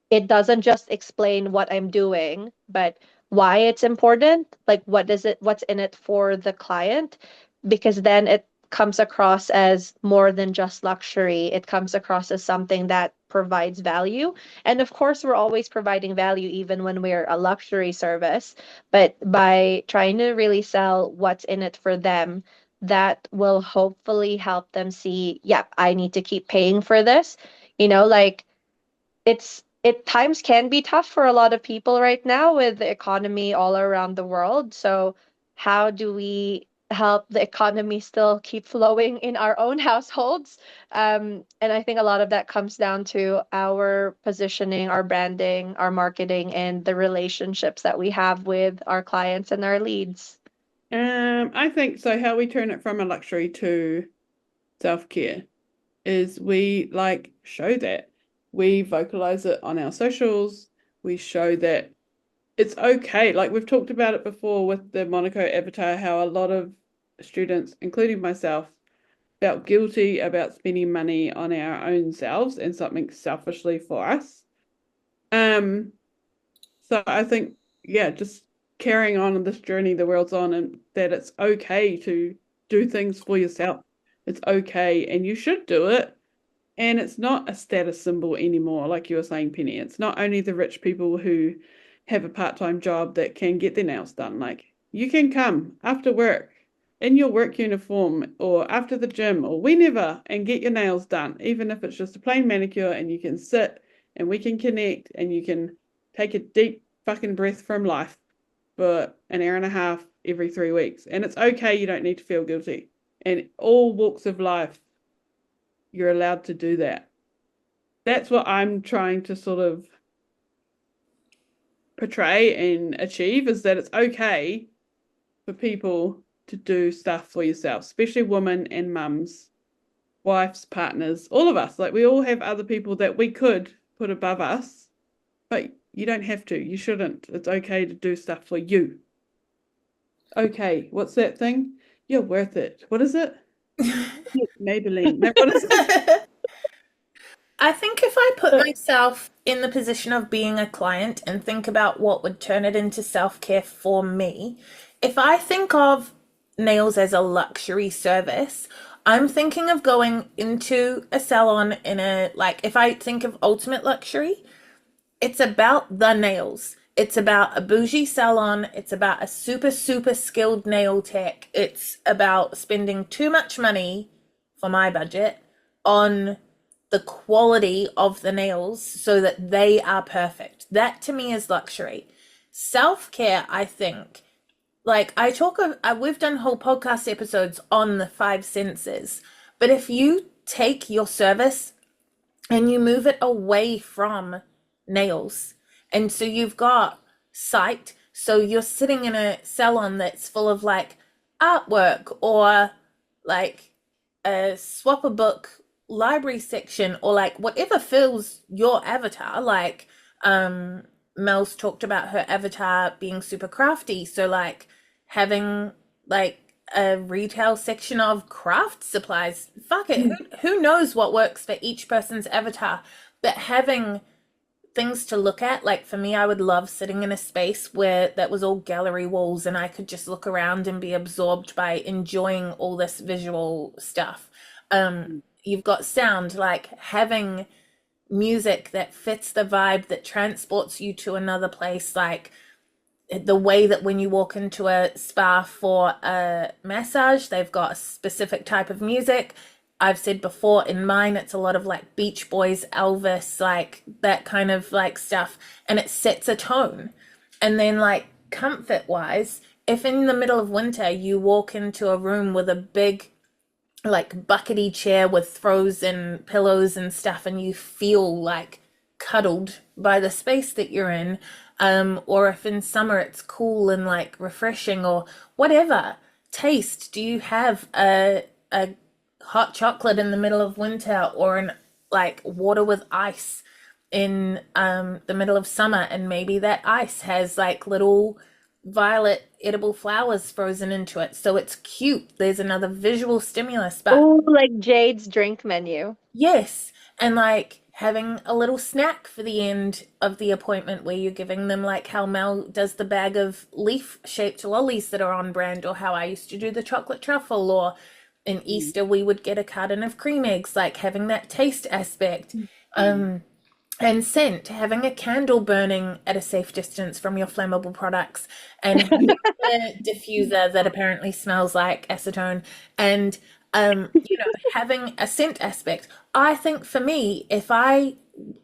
it doesn't just explain what I'm doing, but why it's important, like what's in it for the client, because then it comes across as more than just luxury. It comes across as something that provides value. And of course, we're always providing value even when we're a luxury service, but by trying to really sell what's in it for them, that will hopefully help them see, yeah, I need to keep paying for this. Like it's times can be tough for a lot of people right now with the economy all around the world. So how do we help the economy still keep flowing in our own households? And I think a lot of that comes down to our positioning, our branding, our marketing, and the relationships that we have with our clients and our leads. I think so. How we turn it from a luxury to self-care is we like show that. We vocalize it on our socials. We show that it's okay. Like we've talked about it before with the Monaco avatar, how a lot of students, including myself, felt guilty about spending money on our own selves and something selfishly for us. So I think, yeah, just carrying on this journey the world's on, and that it's okay to do things for yourself. It's okay, and you should do it. And it's not a status symbol anymore, like you were saying, Penny. It's not only the rich people who have a part-time job that can get their nails done. Like you can come after work in your work uniform or after the gym or whenever and get your nails done, even if it's just a plain manicure, and you can sit and we can connect and you can take a deep fucking breath from life for an hour and a half every 3 weeks. And it's okay. You don't need to feel guilty. And all walks of life, you're allowed to do that. That's what I'm trying to sort of portray and achieve, is that it's okay for people to do stuff for yourself, especially women and mums, wives, partners, all of us. Like we all have other people that we could put above us, but you don't have to. You shouldn't. It's okay to do stuff for you. Okay, what's that thing? You're worth it. What is it? Maybelline. No, what is it? I think if I put myself in the position of being a client and think about what would turn it into self-care for me, if I think of nails as a luxury service, I'm thinking of going into a salon if I think of ultimate luxury, it's about the nails. It's about a bougie salon. It's about a super, super skilled nail tech. It's about spending too much money for my budget on the quality of the nails so that they are perfect. That to me is luxury. Self-care, I think, like we've done whole podcast episodes on the 5 senses, but if you take your service and you move it away from nails, and so you've got sight, so you're sitting in a salon that's full of like artwork or like a swap a book library section, or like whatever fills your avatar. Like Mel's talked about her avatar being super crafty, so like having like a retail section of craft supplies. Fuck it, who knows what works for each person's avatar, but having things to look at. Like for me, I would love sitting in a space where that was all gallery walls and I could just look around and be absorbed by enjoying all this visual stuff. You've got sound, like having music that fits the vibe, that transports you to another place, like the way that when you walk into a spa for a massage, they've got a specific type of music. I've said before, in mine, it's a lot of like Beach Boys, Elvis, like that kind of like stuff, and it sets a tone. And then like comfort wise, if in the middle of winter you walk into a room with a big like buckety chair with throws and pillows and stuff, and you feel like cuddled by the space that you're in, or if in summer it's cool and like refreshing or whatever taste, do you have a hot chocolate in the middle of winter, or an like water with ice in the middle of summer, and maybe that ice has like little violet edible flowers frozen into it, so it's cute. There's another visual stimulus. But like Jade's drink menu. Yes, and like having a little snack for the end of the appointment where you're giving them, like how Mel does the bag of leaf-shaped lollies that are on brand, or how I used to do the chocolate truffle, or in Easter we would get a carton of cream eggs, like having that taste aspect. And scent, having a candle burning at a safe distance from your flammable products, and having a diffuser that apparently smells like acetone, and having a scent aspect. I think for me, if I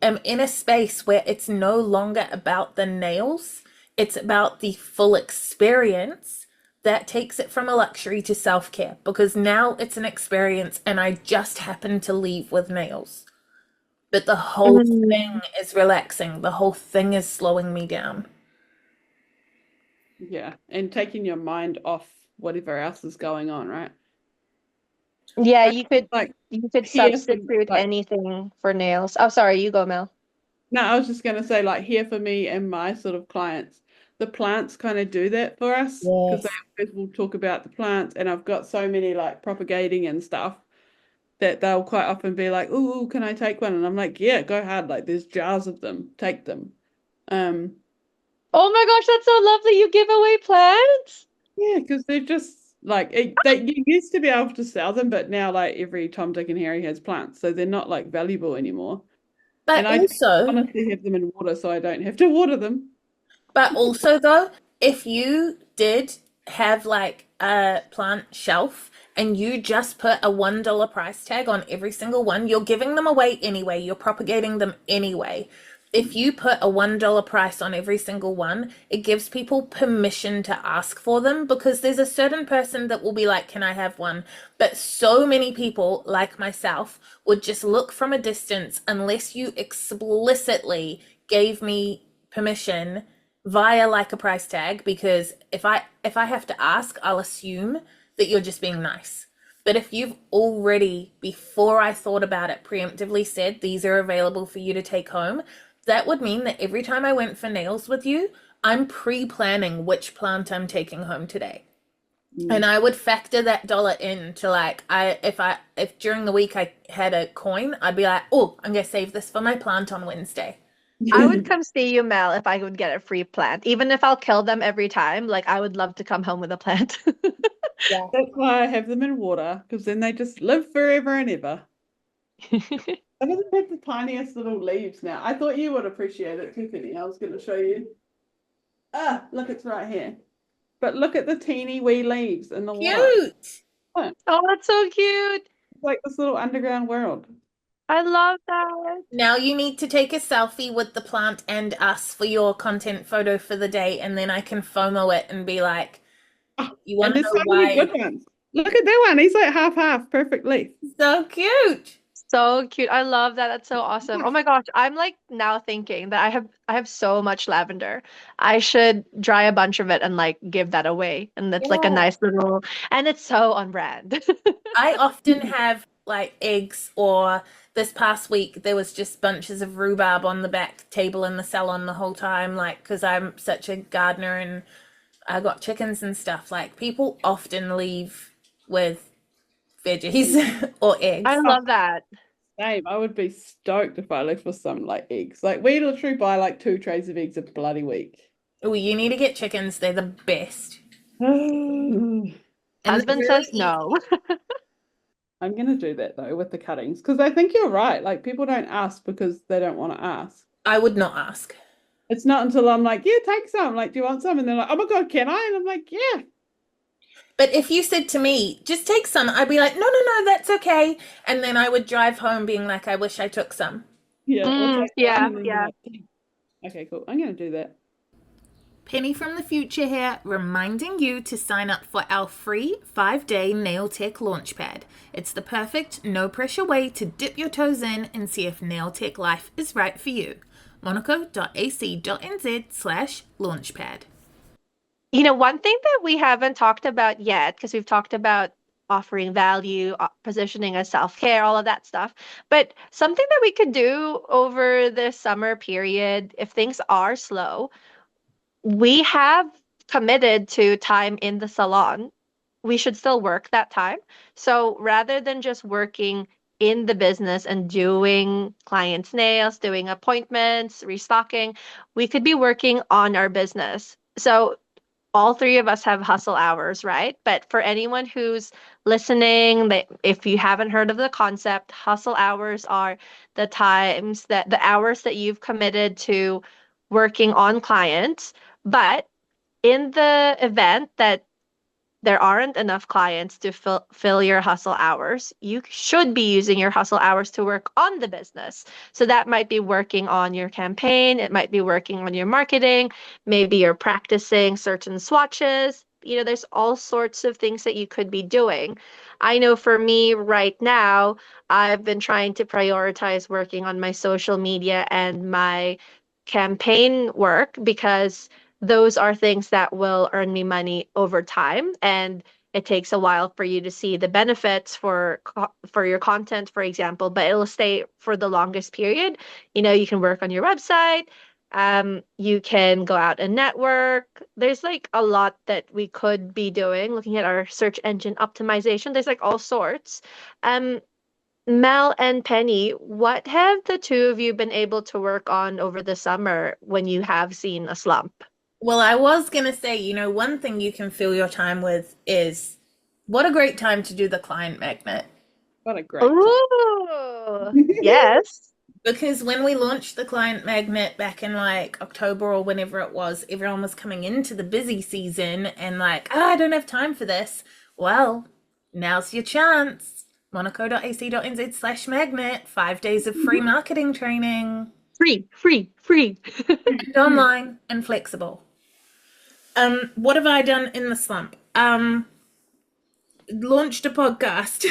am in a space where it's no longer about the nails, it's about the full experience that takes it from a luxury to self-care, because now it's an experience and I just happen to leave with nails. But the whole thing Mm. is relaxing. The whole thing is slowing me down. Yeah, and taking your mind off whatever else is going on, right? Yeah, I you could like here for substitute like anything for nails. Oh, sorry, you go, Mel. no, I was just gonna say like here for me and my sort of clients, the plants kind of do that for us because they Yes. always will talk about the plants, and I've got so many like propagating and stuff that they'll quite often be like, "Ooh, can I take one?" And I'm like, "Yeah, go ahead. Like there's jars of them. Take them." Um, Oh my gosh, that's so lovely. You give away plants? yeah, because they're just like you used to be able to sell them, but now like every Tom, Dick, and Harry has plants, so they're not like valuable anymore. But And I also, honestly have them in water, so I don't have to water them. but also though, if you did have like a plant shelf and you just put a $1 price tag on every single one, you're giving them away anyway, you're propagating them anyway. If you put a $1 price on every single one, it gives people permission to ask for them, because there's a certain person that will be like, can I have one? But so many people, like myself, would just look from a distance unless you explicitly gave me permission via like a price tag, because if I have to ask, I'll assume that you're just being nice. But if you've already, before I thought about it, preemptively said these are available for you to take home, that would mean that every time I went for nails with you, I'm pre-planning which plant I'm taking home today. And Mm. I would factor that dollar in to like if during the week I had a coin, I'd be like, oh, I'm gonna save this for my plant on Wednesday. I would come see you, Mel, if I could get a free plant. Even if I'll kill them every time, like I would love to come home with a plant. Yeah. That's why I have them in water, because then they just live forever and ever. Some of them have the tiniest little leaves now. I thought you would appreciate it, Tiffany. I was going to show you. Ah, look, it's right here. But look at the teeny wee leaves in the water. Cute. Look, Oh, that's so cute. it's like this little underground world. I love that. Now you need to take a selfie with the plant and us for your content photo for the day, and then I can FOMO it and be like, Ah, you and want to there's so know many why? good ones. Look at that one. He's like half, perfect leaf. So cute. So cute. I love that. That's so awesome. Oh my gosh, I'm like now thinking that I have so much lavender. I should dry a bunch of it and like give that away. And it's like a Yeah. nice little, and it's so on brand. I often have like eggs, or this past week there was just bunches of rhubarb on the back table in the salon the whole time, like because I'm such a gardener and I got chickens and stuff. Like people often leave with veggies or I eggs. love that. Same. I would be stoked if I left with some like eggs. Like we literally buy like 2 trays of eggs a bloody week. Oh, you need to get chickens. They're the best. I'm And they're Husband really says easy. no. gonna do that though with the cuttings because I think you're right. Like people don't ask because they don't want to ask. I would not ask. It's not until I'm like, yeah, take some. Like, do you want some? And they're like, oh my God, can I? And I'm like, yeah. But if you said to me, just take some, I'd be like, no, no, no, that's okay. And then I would drive home being like, I wish I took some. Yeah, or take one Yeah, and then be yeah. like, okay, cool. I'm gonna do that. Penny from the future here, reminding you to sign up for our free 5-day nail tech launchpad. It's the perfect, no pressure way to dip your toes in and see if nail tech life is right for you. monaco.ac.nz/launchpad. You know, one thing that we haven't talked about yet, because we've talked about offering value, positioning as self-care, all of that stuff. But something that we could do over the summer period, if things are slow, we have committed to time in the salon. We should still work that time. So rather than just working in the business and doing clients' nails, doing appointments, restocking, we could be working on our business. So all three of us have hustle hours, right? But for anyone who's listening, that if you haven't heard of the concept, hustle hours are the hours that you've committed to working on clients. But in the event that there aren't enough clients to fill your hustle hours, you should be using your hustle hours to work on the business. So that might be working on your campaign, it might be working on your marketing, maybe you're practicing certain swatches. There's all sorts of things that you could be doing. I know for me right now, I've been trying to prioritize working on my social media and my campaign work because those are things that will earn me money over time, and it takes a while for you to see the benefits for your content, for example, but it'll stay for the longest period. You can work on your website, you can go out and network. There's like a lot that we could be doing, looking at our search engine optimization. There's like all sorts. um Mel and Penny, what have the two of you been able to work on over the summer when you have seen a slump? Well, I was going to say, one thing you can fill your time with is what a great time to do the client magnet. What a great time. Ooh, yes. Because when we launched the client magnet back in like October or whenever it was, everyone was coming into the busy season and like, I don't have time for this. Well, now's your chance. Monaco.ac.nz/magnet, 5 days of free marketing training. Free. And online and flexible. What have I done in the slump? Launched a podcast.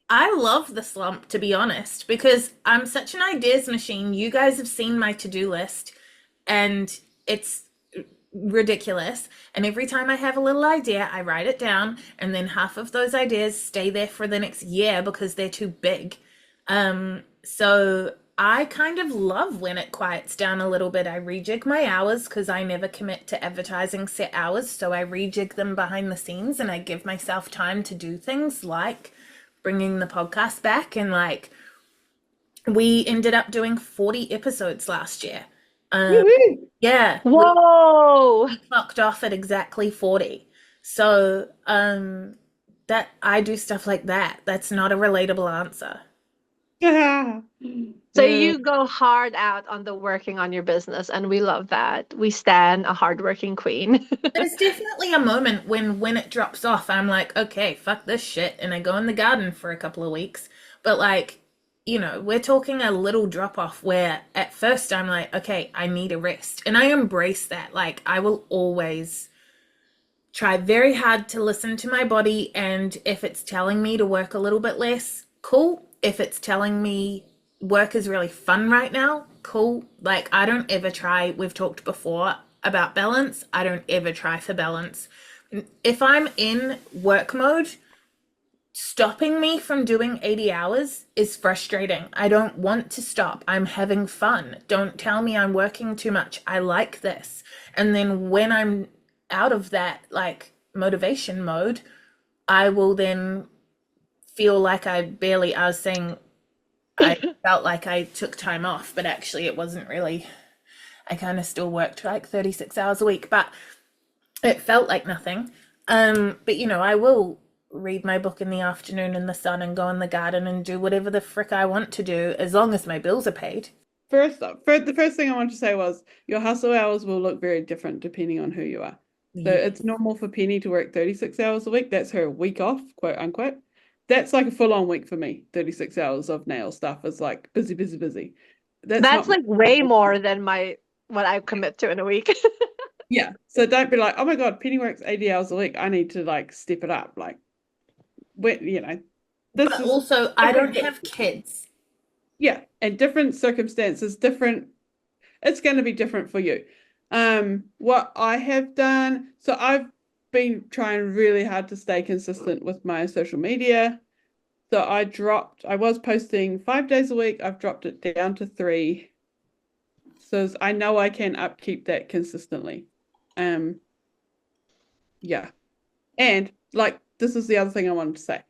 I love the slump, to be honest, because I'm such an ideas machine. You guys have seen my to-do list, and it's ridiculous. And every time I have a little idea, I write it down, and then half of those ideas stay there for the next year because they're too big. So I kind of love when it quiets down a little bit. I rejig my hours because I never commit to advertising set hours, so I rejig them behind the scenes, and I give myself time to do things like bringing the podcast back. And like, we ended up doing 40 episodes last year. Yeah. Whoa. We clocked off at exactly 40. So that I do stuff like that. That's not a relatable answer. So you go hard out on the working on your business, and we love that. We stan a hardworking queen. There's definitely a moment when it drops off, I'm like, okay, fuck this shit, and I go in the garden for a couple of weeks. But like, we're talking a little drop off where at first I'm like, okay, I need a rest. And I embrace that. Like, I will always try very hard to listen to my body. And if it's telling me to work a little bit less, cool. If it's telling me work is really fun right now, cool. Like, I don't ever try, we've talked before about balance. I don't ever try for balance. If I'm in work mode, stopping me from doing 80 hours is frustrating. I don't want to stop. I'm having fun. Don't tell me I'm working too much. I like this. And then when I'm out of that like motivation mode, I will then feel like I was saying I felt like I took time off, but actually it wasn't really. I kind of still worked like 36 hours a week, but it felt like nothing. But I will read my book in the afternoon in the sun and go in the garden and do whatever the frick I want to do, as long as my bills are paid. The first thing I wanted to say was your hustle hours will look very different depending on who you are. So it's normal for Penny to work 36 hours a week. That's her week off, quote unquote. That's like a full-on week for me. 36 hours of nail stuff is like busy. That's like way more than what I commit to in a week. Yeah. So don't be like, oh my God, Penny works 80 hours a week. I need to like step it up. Like, but also I don't have kids. Yeah. And different circumstances, it's going to be different for you. What I have done, so I've been trying really hard to stay consistent with my social media. So I was posting 5 days a week. I've dropped it down to 3. So I know I can upkeep that consistently. Yeah. And like, this is the other thing I wanted to say.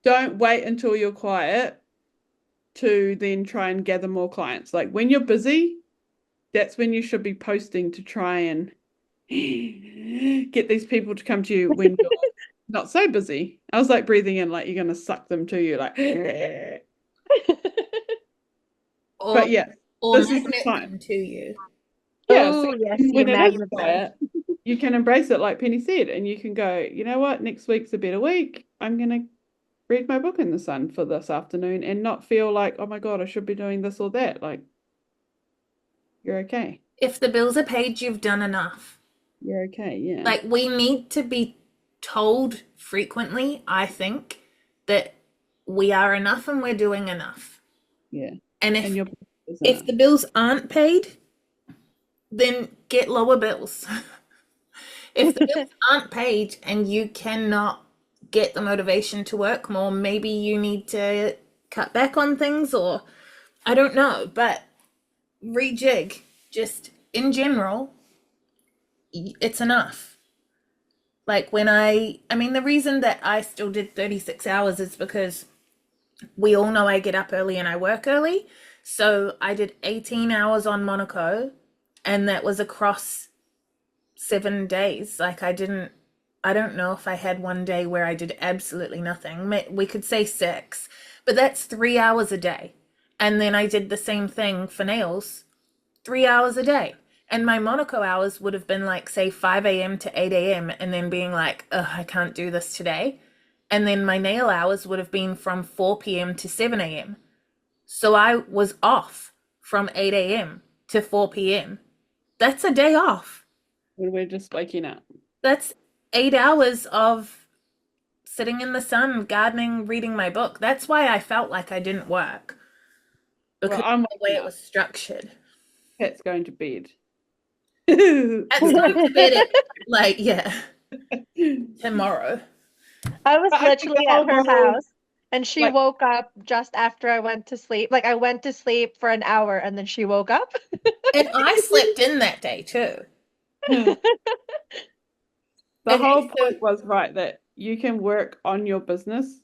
Don't wait until you're quiet to then try and gather more clients. Like when you're busy, that's when you should be posting to try and get these people to come to you when you're not so busy. I was like breathing in like you're going to suck them to you, like. But yeah, or this is the magnet time them to you. Yeah, so Oh, yes, you when it is magnify. quiet, you can embrace it like Penny said, and you can go, you know what, next week's a better week. I'm going to read my book in the sun for this afternoon and not feel like, oh my God, I should be doing this or that. Like, you're okay. If the bills are paid, you've done enough. You're okay, yeah. Like, we need to be told frequently, I think, that we are enough and we're doing enough. Yeah. And And your if the bills aren't paid, then get lower bills. If the bills aren't paid and you cannot get the motivation to work more, maybe you need to cut back on things, or I don't know, but rejig. Just in general, it's enough. Like when I mean, the reason that I still did 36 hours is because we all know I get up early and I work early. So I did 18 hours on Monaco, and that was across 7 days. Like I don't know if I had one day where I did absolutely nothing. We could say 6, but that's 3 hours a day. And then I did the same thing for nails, 3 hours a day. And my Monaco hours would have been like, say, 5 a.m. to 8 a.m. and then being like, ugh, I can't do this today. And then my nail hours would have been from 4 p.m. to 7 a.m. So I was off from 8 a.m. to 4 p.m. That's a day off. when we're just waking up. That's 8 hours of sitting in the sun, gardening, reading my book. That's why I felt like I didn't work. Because I'm of the way it was structured. Cat's going to bed. That's going to bed at, like, yeah, tomorrow. I was But I think literally the at whole her bubble, house and she like- woke up just after I went to sleep. Like I went to sleep for an hour and then she woke up. And I slept in that day too. The Okay, whole so- point was right that you can work on your business.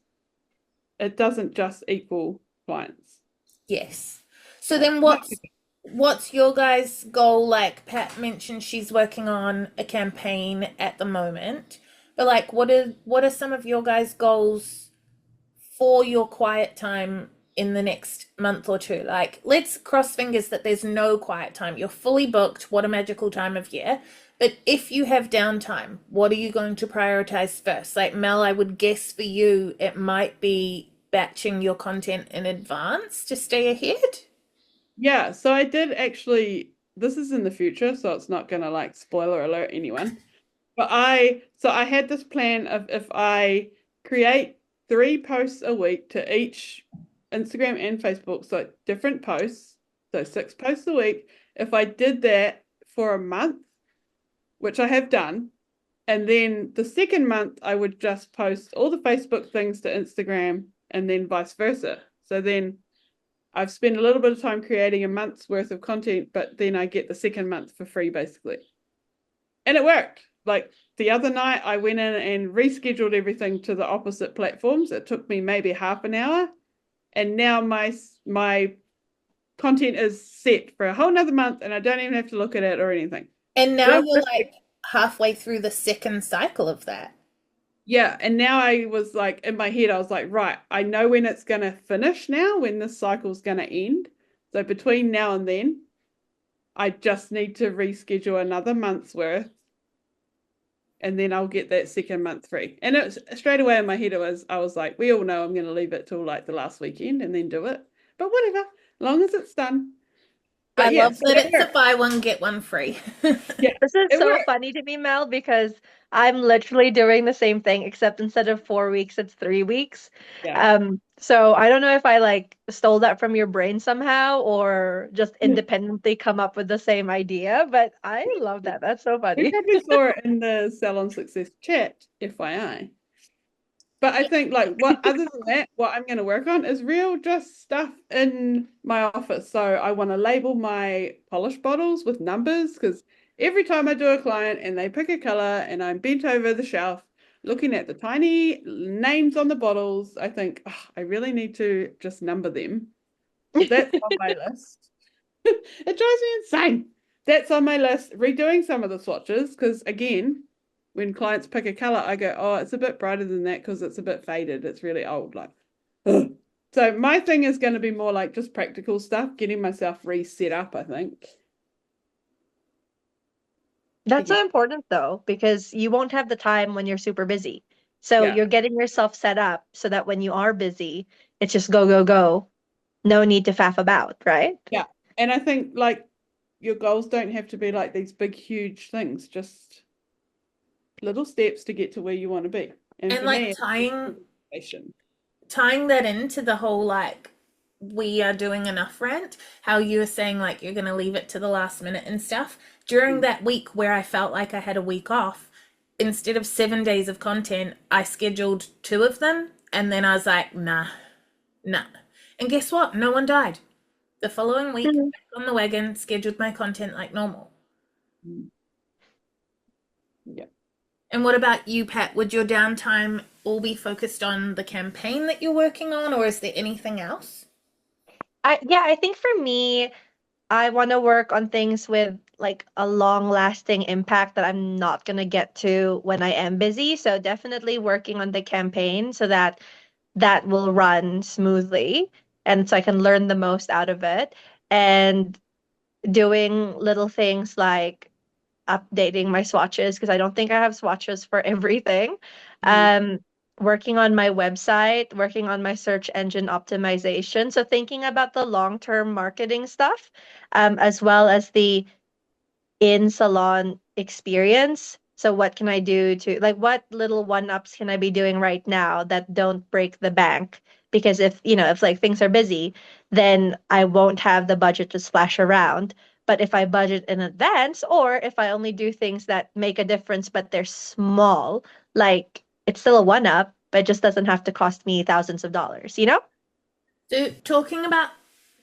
It doesn't just equal clients. Yes. So then what's your guys' goal? Like Pat mentioned she's working on a campaign at the moment. But like what are some of your guys' goals for your quiet time in the next month or two? Like let's cross fingers that there's no quiet time. You're fully booked. What a magical time of year. But if you have downtime, what are you going to prioritize first? Like Mel, I would guess for you it might be batching your content in advance to stay ahead. Yeah, so I did actually, this is in the future, so it's not gonna like spoiler alert anyone. But I had this plan of if I create 3 posts a week to each Instagram and Facebook, so different posts, so 6 posts a week. If I did that for a month, which I have done, and then the second month I would just post all the Facebook things to Instagram and then vice versa. So then I've spent a little bit of time creating a month's worth of content, but then I get the second month for free basically. And it worked. Like the other night I went in and rescheduled everything to the opposite platforms. It took me maybe half an hour. And now my content is set for a whole nother month and I don't even have to look at it or anything. And now Well, you're like halfway through the second cycle of that. Yeah, and now I was like, in my head, I was like, right, I know when it's going to finish now, when this cycle's going to end. So between now and then, I just need to reschedule another month's worth, and then I'll get that second month free. And it was straight away in my head, I was like, we all know I'm going to leave it till like the last weekend and then do it. But whatever, as long as it's done. But I yeah, love so that it it's a worked. buy one, get one free. Yeah, This is it so worked. funny to me, Mel, because I'm literally doing the same thing, except instead of 4 weeks, it's 3 weeks. Yeah. So I don't know if I like stole that from your brain somehow or just Yeah. independently come up with the same idea, but I love that. That's so We funny. probably saw it in the Salon Success chat, FYI. But I think like other than that, what I'm going to work on is real just stuff in my office. So I want to label my polish bottles with numbers because every time I do a client and they pick a color and I'm bent over the shelf looking at the tiny names on the bottles, I think I really need to just number them. So that's on my list. It drives me insane. That's on my list. Redoing some of the swatches because again, when clients pick a color, I go, oh, it's a bit brighter than that because it's a bit faded. It's really old. Like, ugh. So my thing is going to be more like just practical stuff, getting myself reset up, I think. That's so important though, because you won't have the time when you're super busy. So Yeah. you're getting yourself set up so that when you are busy, it's just go, go, go. No need to faff about, right? Yeah. And I think like your goals don't have to be like these big, huge things, just little steps to get to where you want to be. And And for like me, tying that into the whole like we are doing enough rant, how you were saying like you're going to leave it to the last minute and stuff. During that week where I felt like I had a week off, instead of 7 days of content, I scheduled 2 of them, and then I was like, nah. And guess what? No one died. The following week, Mhm. back on the wagon, scheduled my content like normal. Yeah. And what about you, Pat? Would your downtime all be focused on the campaign that you're working on, or is there anything else? I think for me, I want to work on things with like a long-lasting impact that I'm not going to get to when I am busy. So definitely working on the campaign so that that will run smoothly and so I can learn the most out of it. And doing little things like updating my swatches because I don't think I have swatches for everything. Mhm. Um, Working on my website, working on my search engine optimization. So thinking about the long-term marketing stuff, as well as the in salon experience. So what can I do to like what little one-ups can I be doing right now that don't break the bank? Because if like things are busy, then I won't have the budget to splash around. But if I budget in advance, or if I only do things that make a difference, but they're small, like it's still a one-up, but it just doesn't have to cost me thousands of dollars, you know? So, talking about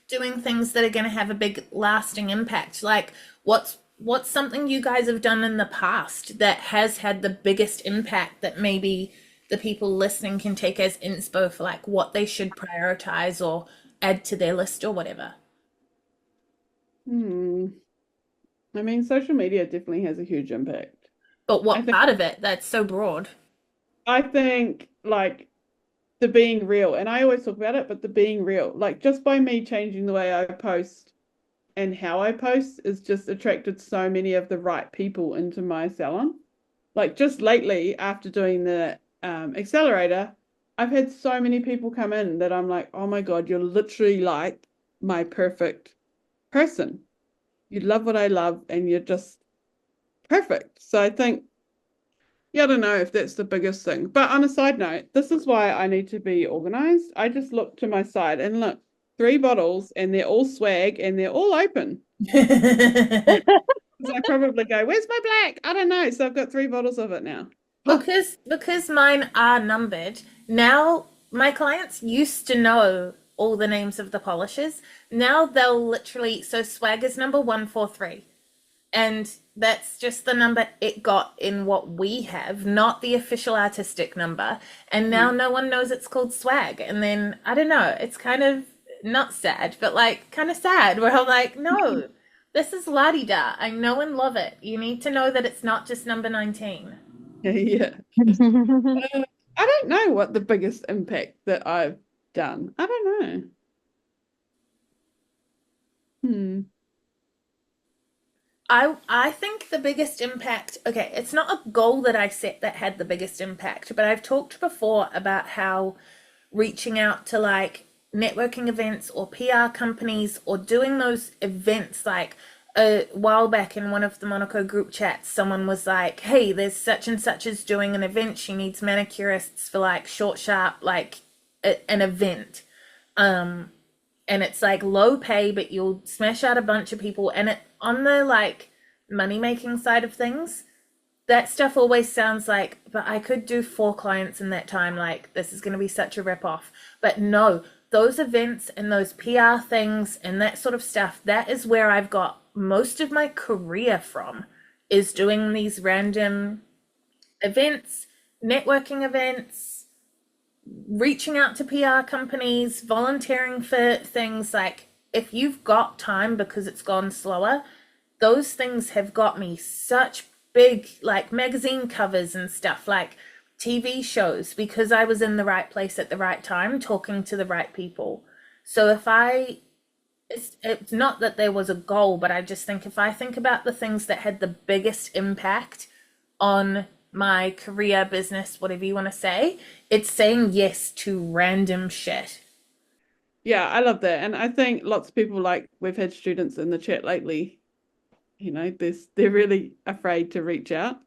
doing things that are going to have a big lasting impact, like what's something you guys have done in the past that has had the biggest impact that maybe the people listening can take as inspo for like what they should prioritize or add to their list or whatever? I mean, social media definitely has a huge impact. But I what think part of it? That's so broad. I think like the being real, and I always talk about it, but the being real, like just by me changing the way I post and how I post is just attracted so many of the right people into my salon. Like just lately, after doing the accelerator, I've had so many people come in that I'm like, oh my God, you're literally like my perfect person. You love what I love and you're just perfect. So I think, yeah, I don't know if that's the biggest thing. But on a side note, this is why I need to be organized. I just look to my side and look, 3 bottles and they're all swag and they're all open. So I probably go, where's my black? I don't know. So I've got 3 bottles of it now. Because mine are numbered. Now my clients used to know all the names of the polishes. Now they'll literally so swag is number 143. And that's just the number it got in what we have, not the official artistic number. And now no one knows it's called swag. And then I don't know, it's kind of not sad, but like kind of sad where I'm like, no, this is la-di-da. I know and love it. You need to know that it's not just number 19. Yeah. I don't know what the biggest impact that I've done. I don't know. I think the biggest impact, okay, it's not a goal that I set that had the biggest impact, but I've talked before about how reaching out to like networking events or PR companies or doing those events like a while back in one of the Monaco group chats, someone was like, hey, there's such and such is doing an event. She needs manicurists for like short, sharp, like an event. And it's like low pay, but you'll smash out a bunch of people. And it on the like money making side of things, that stuff always sounds like, but I could do 4 clients in that time. Like this is going to be such a rip off. But no, those events and those PR things and that sort of stuff, that is where I've got most of my career from, is doing these random events, networking events, reaching out to PR companies, volunteering for things. Like if you've got time because it's gone slower, those things have got me such big like magazine covers and stuff, like TV shows, because I was in the right place at the right time talking to the right people. So It's not that there was a goal, but I just think if I think about the things that had the biggest impact on my career, business, whatever you want to say, it's saying yes to random shit. Yeah, I love that. And I think lots of people, like we've had students in the chat lately, they're really afraid to reach out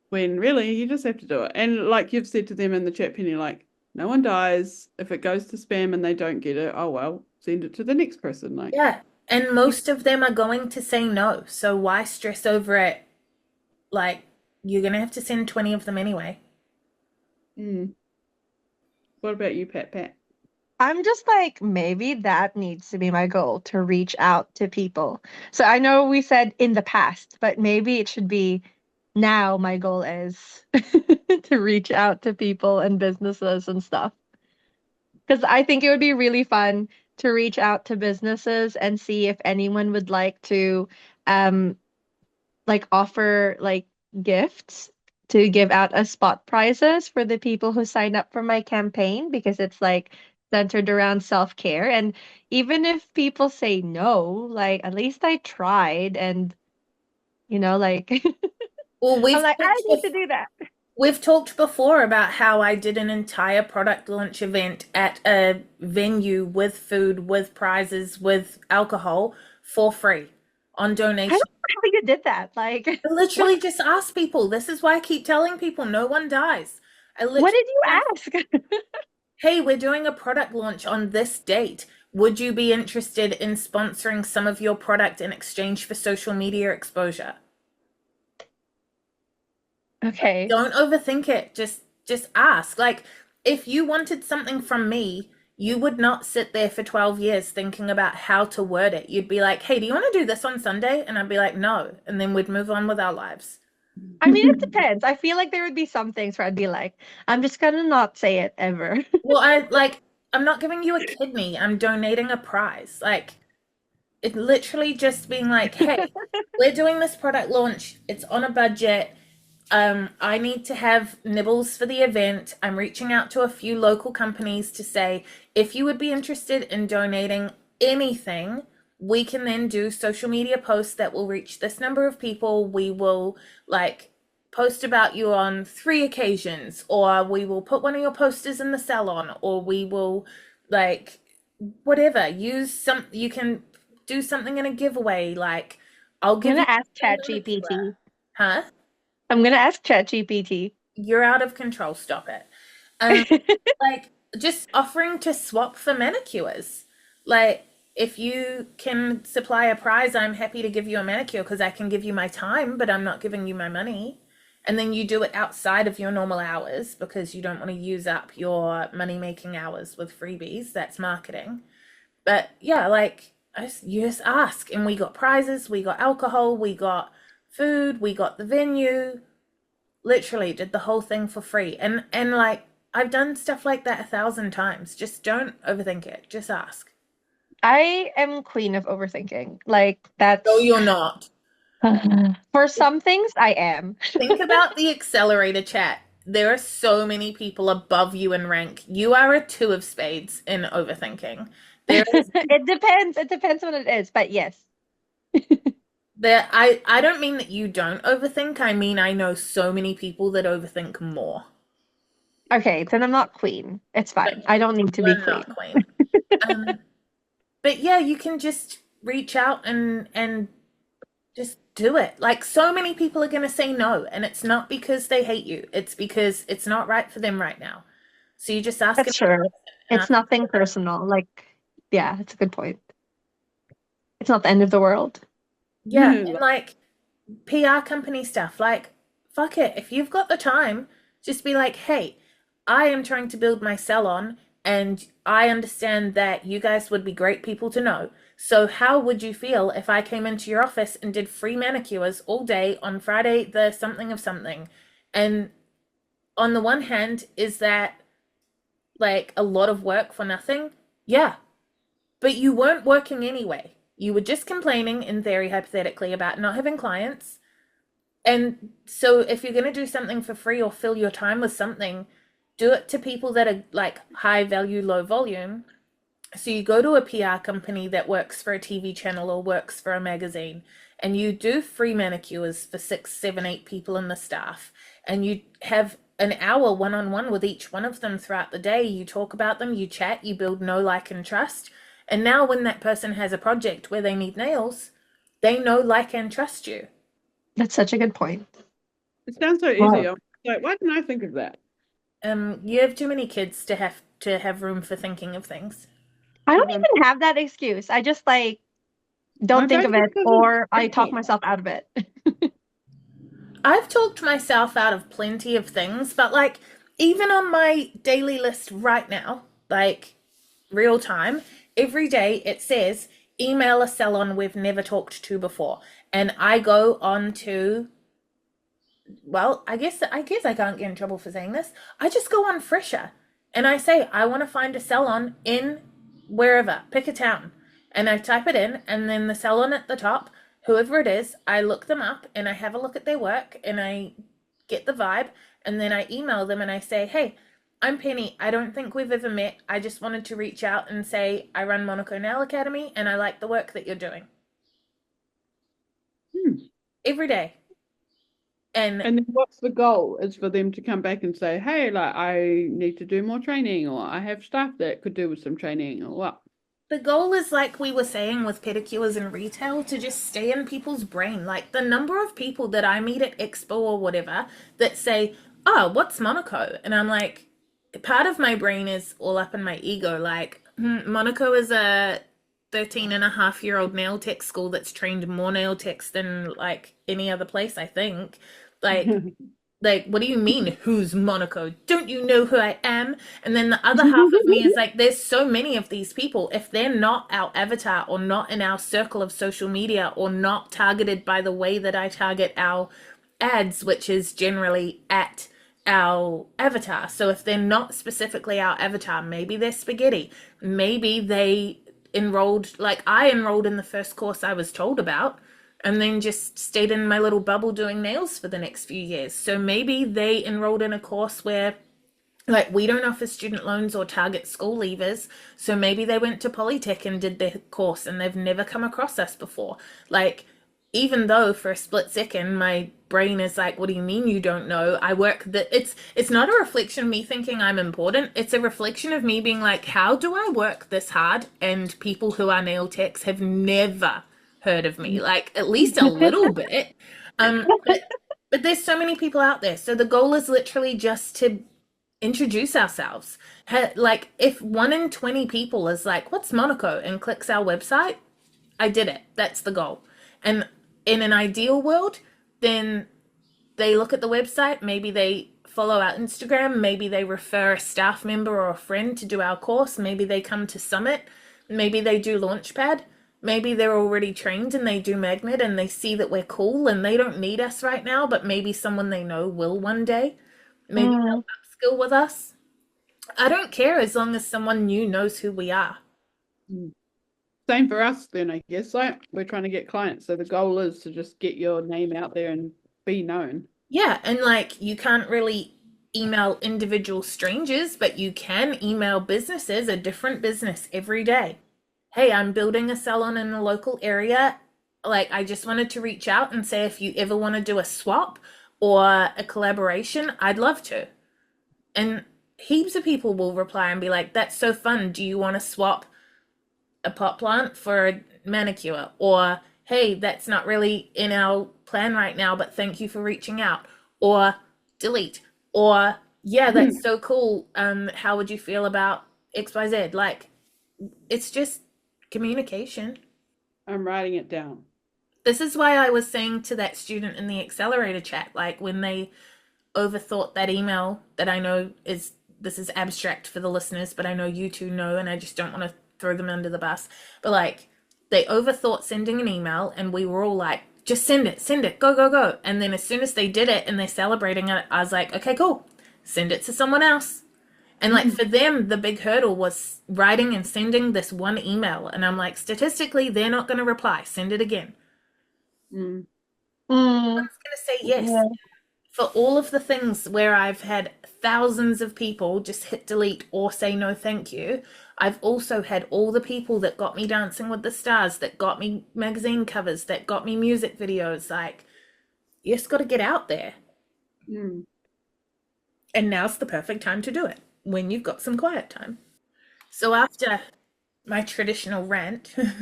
when really you just have to do it. And like you've said to them in the chat, Penny, like, no one dies. If it goes to spam and they don't get it, oh well, send it to the next person. Like, Yeah. And most of them are going to say no. So why stress over it? Like, you're going to have to send 20 of them anyway. What about you, Pat? I'm just like, maybe that needs to be my goal, to reach out to people. So I know we said in the past, but maybe it should be now my goal is to reach out to people and businesses and stuff. Because I think it would be really fun to reach out to businesses and see if anyone would like to um like offer like gifts to give out as spot prizes for the people who sign up for my campaign, because it's like centered around self-care. And even if people say no, like at least I tried, and like Well, I'm like, I need to do that. we've talked before about how I did an entire product launch event at a venue with food, with prizes, with alcohol for free on I donation. don't know how you did that. Like, I literally just asked people. This is why I keep telling people no one dies. I what literally did you ask? hey, we're doing a product launch on this date. Would you be interested in sponsoring some of your product in exchange for social media exposure? Okay. Don't overthink it. Just ask. Like, if you wanted something from me, you would not sit there for 12 years thinking about how to word it. You'd be like, hey, do you want to do this on Sunday? And I'd be like, no. And then we'd move on with our lives. I mean, it depends. I feel like there would be some things where I'd be like, I'm just gonna not say it ever. Well, I'm not giving you a kidney. I'm donating a prize. Like, it literally just being like, hey, we're doing this product launch. It's on a budget. I need to have nibbles for the event. I'm reaching out to a few local companies to say, if you would be interested in donating anything, we can then do social media posts that will reach this number of people. We will like post about you on 3 occasions, or we will put one of your posters in the salon, or we will like whatever. You can do something in a giveaway. Like, I'll I'm give gonna you ask an manicure. ChatGPT. Huh? I'm gonna ask ChatGPT. You're out of control. Stop it. Like, just offering to swap for manicures. Like, if you can supply a prize, I'm happy to give you a manicure because I can give you my time, but I'm not giving you my money. And then you do it outside of your normal hours because you don't want to use up your money making hours with freebies. That's marketing. But yeah, like, you just ask. And we got prizes, we got alcohol, we got food, we got the venue. Literally did the whole thing for free. And like, I've done stuff like that 1,000 times. Just don't overthink it. Just ask. I am queen of overthinking. Like, that's No, you're not. for some things I am. Think about the accelerator chat. There are so many people above you in rank. You are a 2 of spades in overthinking. There is It depends. It depends what it is, but yes. I don't mean that you don't overthink. I mean, I know so many people that overthink more. Okay, then I'm not queen. It's fine. But I don't need to be you're not queen. But yeah, you can just reach out and just do it. Like, so many people are going to say no, and it's not because they hate you. It's because it's not right for them right now. So you just ask That's true. It's nothing personal. Like, yeah, it's a good point. It's not the end of the world. Yeah, and like PR company stuff, like, fuck it. If you've got the time, just be like, hey, I am trying to build my salon, and I understand that you guys would be great people to know. So how would you feel if I came into your office and did free manicures all day on Friday, the something of something? And on the one hand, is that like a lot of work for nothing? Yeah. But you weren't working anyway. You were just complaining, in theory, hypothetically, about not having clients. And so if you're going to do something for free or fill your time with something, do it to people that are like high value, low volume. So you go to a PR company that works for a TV channel or works for a magazine, and you do free manicures for 6, 7, 8 people in the staff, and you have an hour one-on-one with each one of them throughout the day. You talk about them, you chat, you build know, like, and trust. And now when that person has a project where they need nails, they know, like, and trust you. That's such a good point. It sounds so easy. I'm like, why didn't I think of that? You have too many kids to have room for thinking of things. I don't even have that excuse. I just like don't My think of brain it, just doesn't or I think talk it. myself out of it. I've talked myself out of plenty of things, but like even on my daily list right now, like real time, every day it says email a salon we've never talked to before. And I go on to, well, I guess I can't get in trouble for saying this. I just go on Fresher and I say I want to find a salon in wherever, pick a town. And I type it in, and then the salon at the top, whoever it is, I look them up and I have a look at their work and I get the vibe, and then I email them and I say, hey, I'm Penny. I don't think we've ever met. I just wanted to reach out and say I run Monaco Nail Academy and I like the work that you're doing. Every day. And then what's the goal? Is for them to come back and say, hey, like I need to do more training, or I have staff that could do with some training, or what? the goal is, like we were saying with pedicures and retail, to just stay in people's brain. Like the number of people that I meet at Expo or whatever that say, oh, what's Monaco? And I'm like, part of my brain is all up in my ego. Like, Monaco is a 13-and-a-half-year-old nail tech school that's trained more nail techs than like any other place, I think. Like, like, what do you mean, who's Monaco? Don't you know who I am? And then the other half of me is like, there's so many of these people. If they're not our avatar or not in our circle of social media or not targeted by the way that I target our ads, which is generally at our avatar. So if they're not specifically our avatar, maybe they're spaghetti. Maybe they enrolled, like I enrolled in the first course I was told about, and then just stayed in my little bubble doing nails for the next few years. So maybe they enrolled in a course where, like, we don't offer student loans or target school leavers. So maybe they went to Polytech and did their course and they've never come across us before. Like, even though for a split second my brain is like, what do you mean you don't know? I work that it's not a reflection of me thinking I'm important. It's a reflection of me being like, how do I work this hard? And people who are nail techs have never heard of me, like at least a little bit. But there's so many people out there. So the goal is literally just to introduce ourselves. Like if 1 in 20 people is like, what's Monaco, and clicks our website, I did it. That's the goal. And in an ideal world, then they look at the website, maybe they follow our Instagram, maybe they refer a staff member or a friend to do our course, maybe they come to Summit, maybe they do Launchpad. Maybe they're already trained and they do Magnet and they see that we're cool and they don't need us right now, but maybe someone they know will one day. Maybe they'll upskill with us. I don't care as long as someone new knows who we are. Same for us then, I guess. Like we're trying to get clients. So the goal is to just get your name out there and be known. Yeah, and like you can't really email individual strangers, but you can email businesses, a different business every day. Hey, I'm building a salon in the local area. Like, I just wanted to reach out and say if you ever want to do a swap or a collaboration, I'd love to. And heaps of people will reply and be like, that's so fun. Do you want to swap a pot plant for a manicure? Or, hey, that's not really in our plan right now, but thank you for reaching out. Or delete. Or, yeah, that's so cool. How would you feel about XYZ? Like, it's just communication. I'm writing it down. This is why I was saying to that student in the accelerator chat, like when they overthought that email, that I know is, this is abstract for the listeners, but I know you two know, and I just don't want to throw them under the bus. But like, they overthought sending an email, and we were all like, just send it, go, go, go. And then as soon as they did it and they're celebrating it, I was like, okay, cool, send it to someone else. And like for them, the big hurdle was writing and sending this one email. And I'm like, statistically, they're not going to reply. Send it again. Someone's going to say yes. Yeah. For all of the things where I've had thousands of people just hit delete or say no thank you, I've also had all the people that got me Dancing with the Stars, that got me magazine covers, that got me music videos. Like, you just got to get out there. Mm. And now's the perfect time to do it, when you've got some quiet time. So after my traditional rant, Pat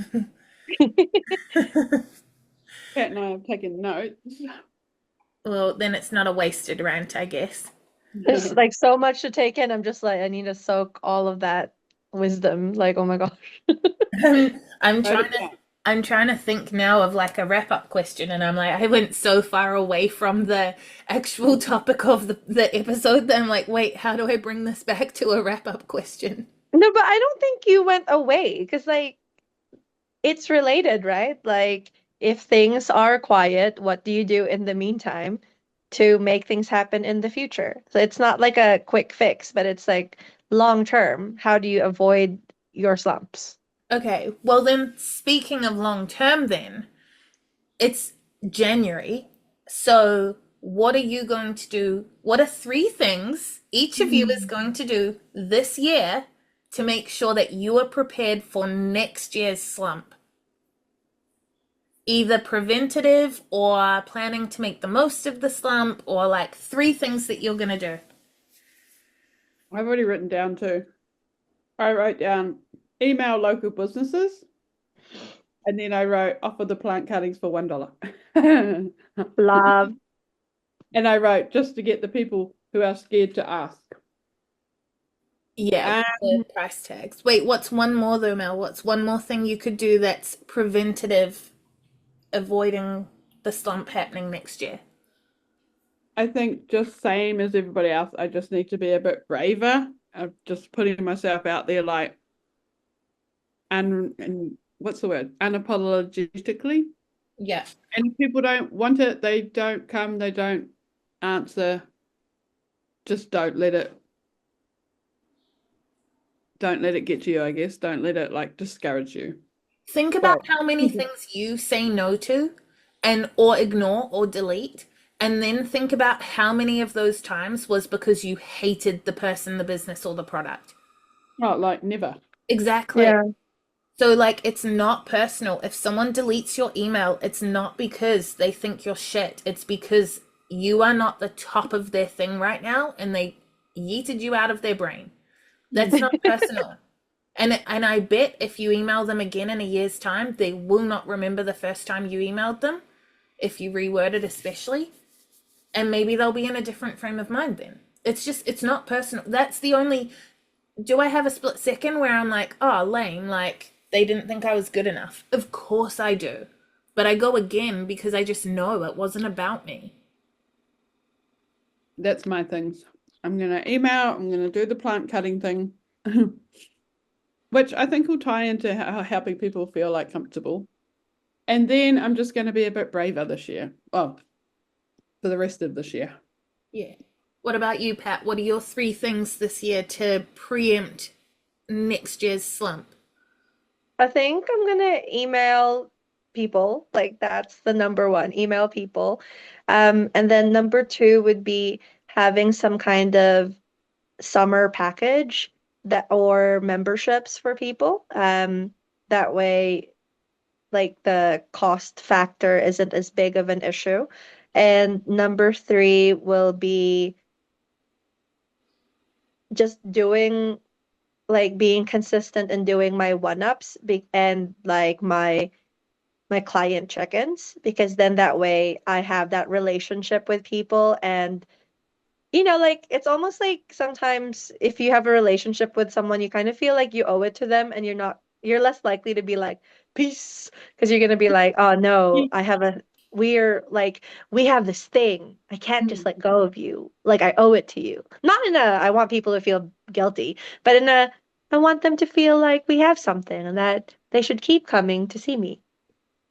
and I have taken notes. well, then it's not a wasted rant, I guess. There's like so much to take in. I'm just like, I need to soak all of that wisdom. Like, oh my gosh. I'm Note trying it to down. I'm trying to think now of like a wrap-up question, and I'm like, I went so far away from the actual topic of the episode that I'm like, wait, how do I bring this back to a wrap-up question? No, but I don't think you went away because like it's related, right? Like if things are quiet, what do you do in the meantime to make things happen in the future? So it's not like a quick fix, but it's like long term. How do you avoid your slumps? Okay, well then, speaking of long term, then it's January. So what are you going to do? What are three things each of you is going to do this year to make sure that you are prepared for next year's slump? Either preventative or planning to make the most of the slump, or like three things that you're going to do. I've already written down two. I wrote down email local businesses, and then I wrote offer the plant cuttings for $1. Love. And I wrote just to get the people who are scared to ask. Yeah, the price tags. Wait, what's one more though, Mel? What's one more thing you could do that's preventative, avoiding the slump happening next year? I think just same as everybody else, I just need to be a bit braver of just putting myself out there, like, and what's the word? Unapologetically. Yeah. And if people don't want it, they don't come, they don't answer. Just don't let it get to you, I guess. Don't let it like discourage you. Think about how many things you say no to and or ignore or delete, and then think about how many of those times was because you hated the person, the business, or the product. Oh, like never. Exactly. Yeah. So like, it's not personal. If someone deletes your email, it's not because they think you're shit. It's because you are not the top of their thing right now and they yeeted you out of their brain. That's not personal. And I bet if you email them again in a year's time, they will not remember the first time you emailed them, if you reword it especially. And maybe they'll be in a different frame of mind then. It's not personal. That's the only, do I have a split second where I'm like, oh, lame, like they didn't think I was good enough? Of course I do. But I go again because I just know it wasn't about me. That's my things. I'm gonna email, I'm gonna do the plant cutting thing. Which I think will tie into helping people feel like comfortable. And then I'm just going to be a bit braver this year. Well, for the rest of this year. Yeah. What about you, Pat? What are your three things this year to preempt next year's slump? I think I'm gonna email people. Like that's the number one, email people. And then number two would be having some kind of summer package that or memberships for people. That way, like the cost factor isn't as big of an issue. And number three will be just doing like being consistent and doing my one-ups and like my client check-ins because then that way I have that relationship with people and like it's almost like sometimes if you have a relationship with someone, you kind of feel like you owe it to them and you're less likely to be like, peace, because you're gonna be like, oh no, we have this thing. I can't just let go of you. Like I owe it to you. Not in a, I want people to feel guilty, but in a, I want them to feel like we have something and that they should keep coming to see me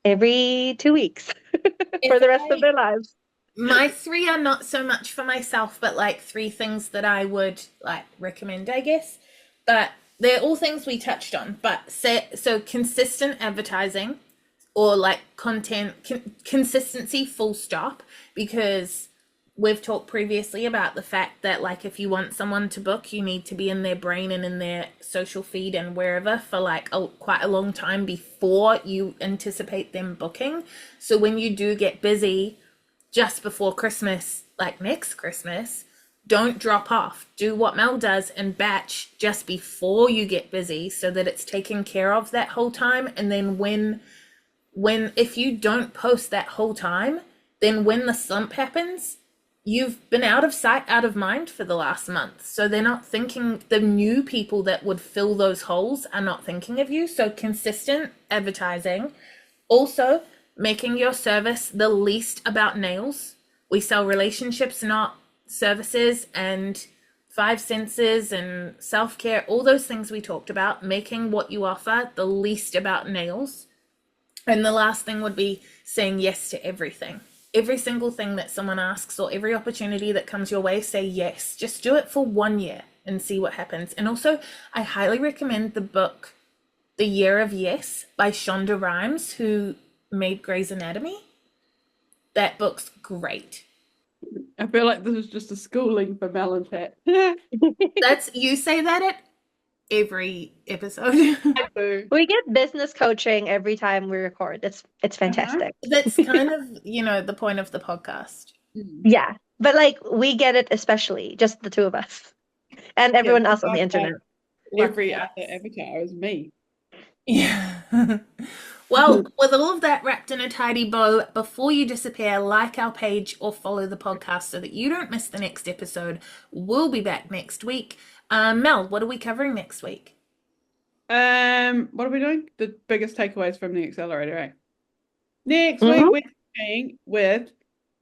every 2 weeks for If the rest of their lives. My three are not so much for myself, but like three things that I would like recommend, I guess. But they're all things we touched on. But so consistent advertising or like content consistency, full stop, because we've talked previously about the fact that, like, if you want someone to book, you need to be in their brain and in their social feed and wherever for like quite a long time before you anticipate them booking. So when you do get busy just before Christmas, like next Christmas, don't drop off. Do what Mel does and batch just before you get busy so that it's taken care of that whole time. And then when if you don't post that whole time, then when the slump happens, you've been out of sight, out of mind for the last month. So they're not thinking, the new people that would fill those holes are not thinking of you. So consistent advertising. Also, making your service the least about nails. We sell relationships, not services, and 5 senses and self-care, all those things we talked about. Making what you offer the least about nails. And the last thing would be saying yes to everything. Every single thing that someone asks or every opportunity that comes your way, say yes. Just do it for 1 year and see what happens. And also, I highly recommend the book, The Year of Yes by Shonda Rhimes, who made Grey's Anatomy. That book's great. I feel like this is just a schooling for Mel and Pat. You say that at every episode. We get business coaching every time we record. It's fantastic. That's kind of, the point of the podcast. Yeah. But like we get it, especially just the two of us and everyone else on the internet. Every other avatar is me. Yeah. Well, with all of that wrapped in a tidy bow, before you disappear, like our page or follow the podcast so that you don't miss the next episode. We'll be back next week. Mel, what are we covering next week? What are we doing? The biggest takeaways from the accelerator, right? Next week we're talking with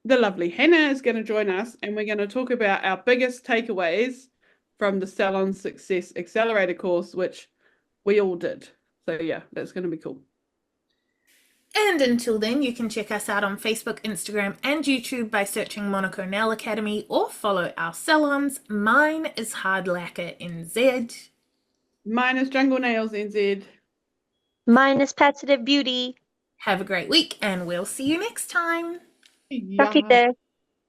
the lovely Hannah is going to join us, and we're going to talk about our biggest takeaways from the Salon Success Accelerator course, which we all did. So yeah, that's going to be cool. And until then, you can check us out on Facebook, Instagram, and YouTube by searching Monaco Nail Academy, or follow our salons. Mine is Hard Lacquer NZ. Mine is Jungle Nails NZ. Mine is Patsitive Beauty. Have a great week, and we'll see you next time. Talk to you there.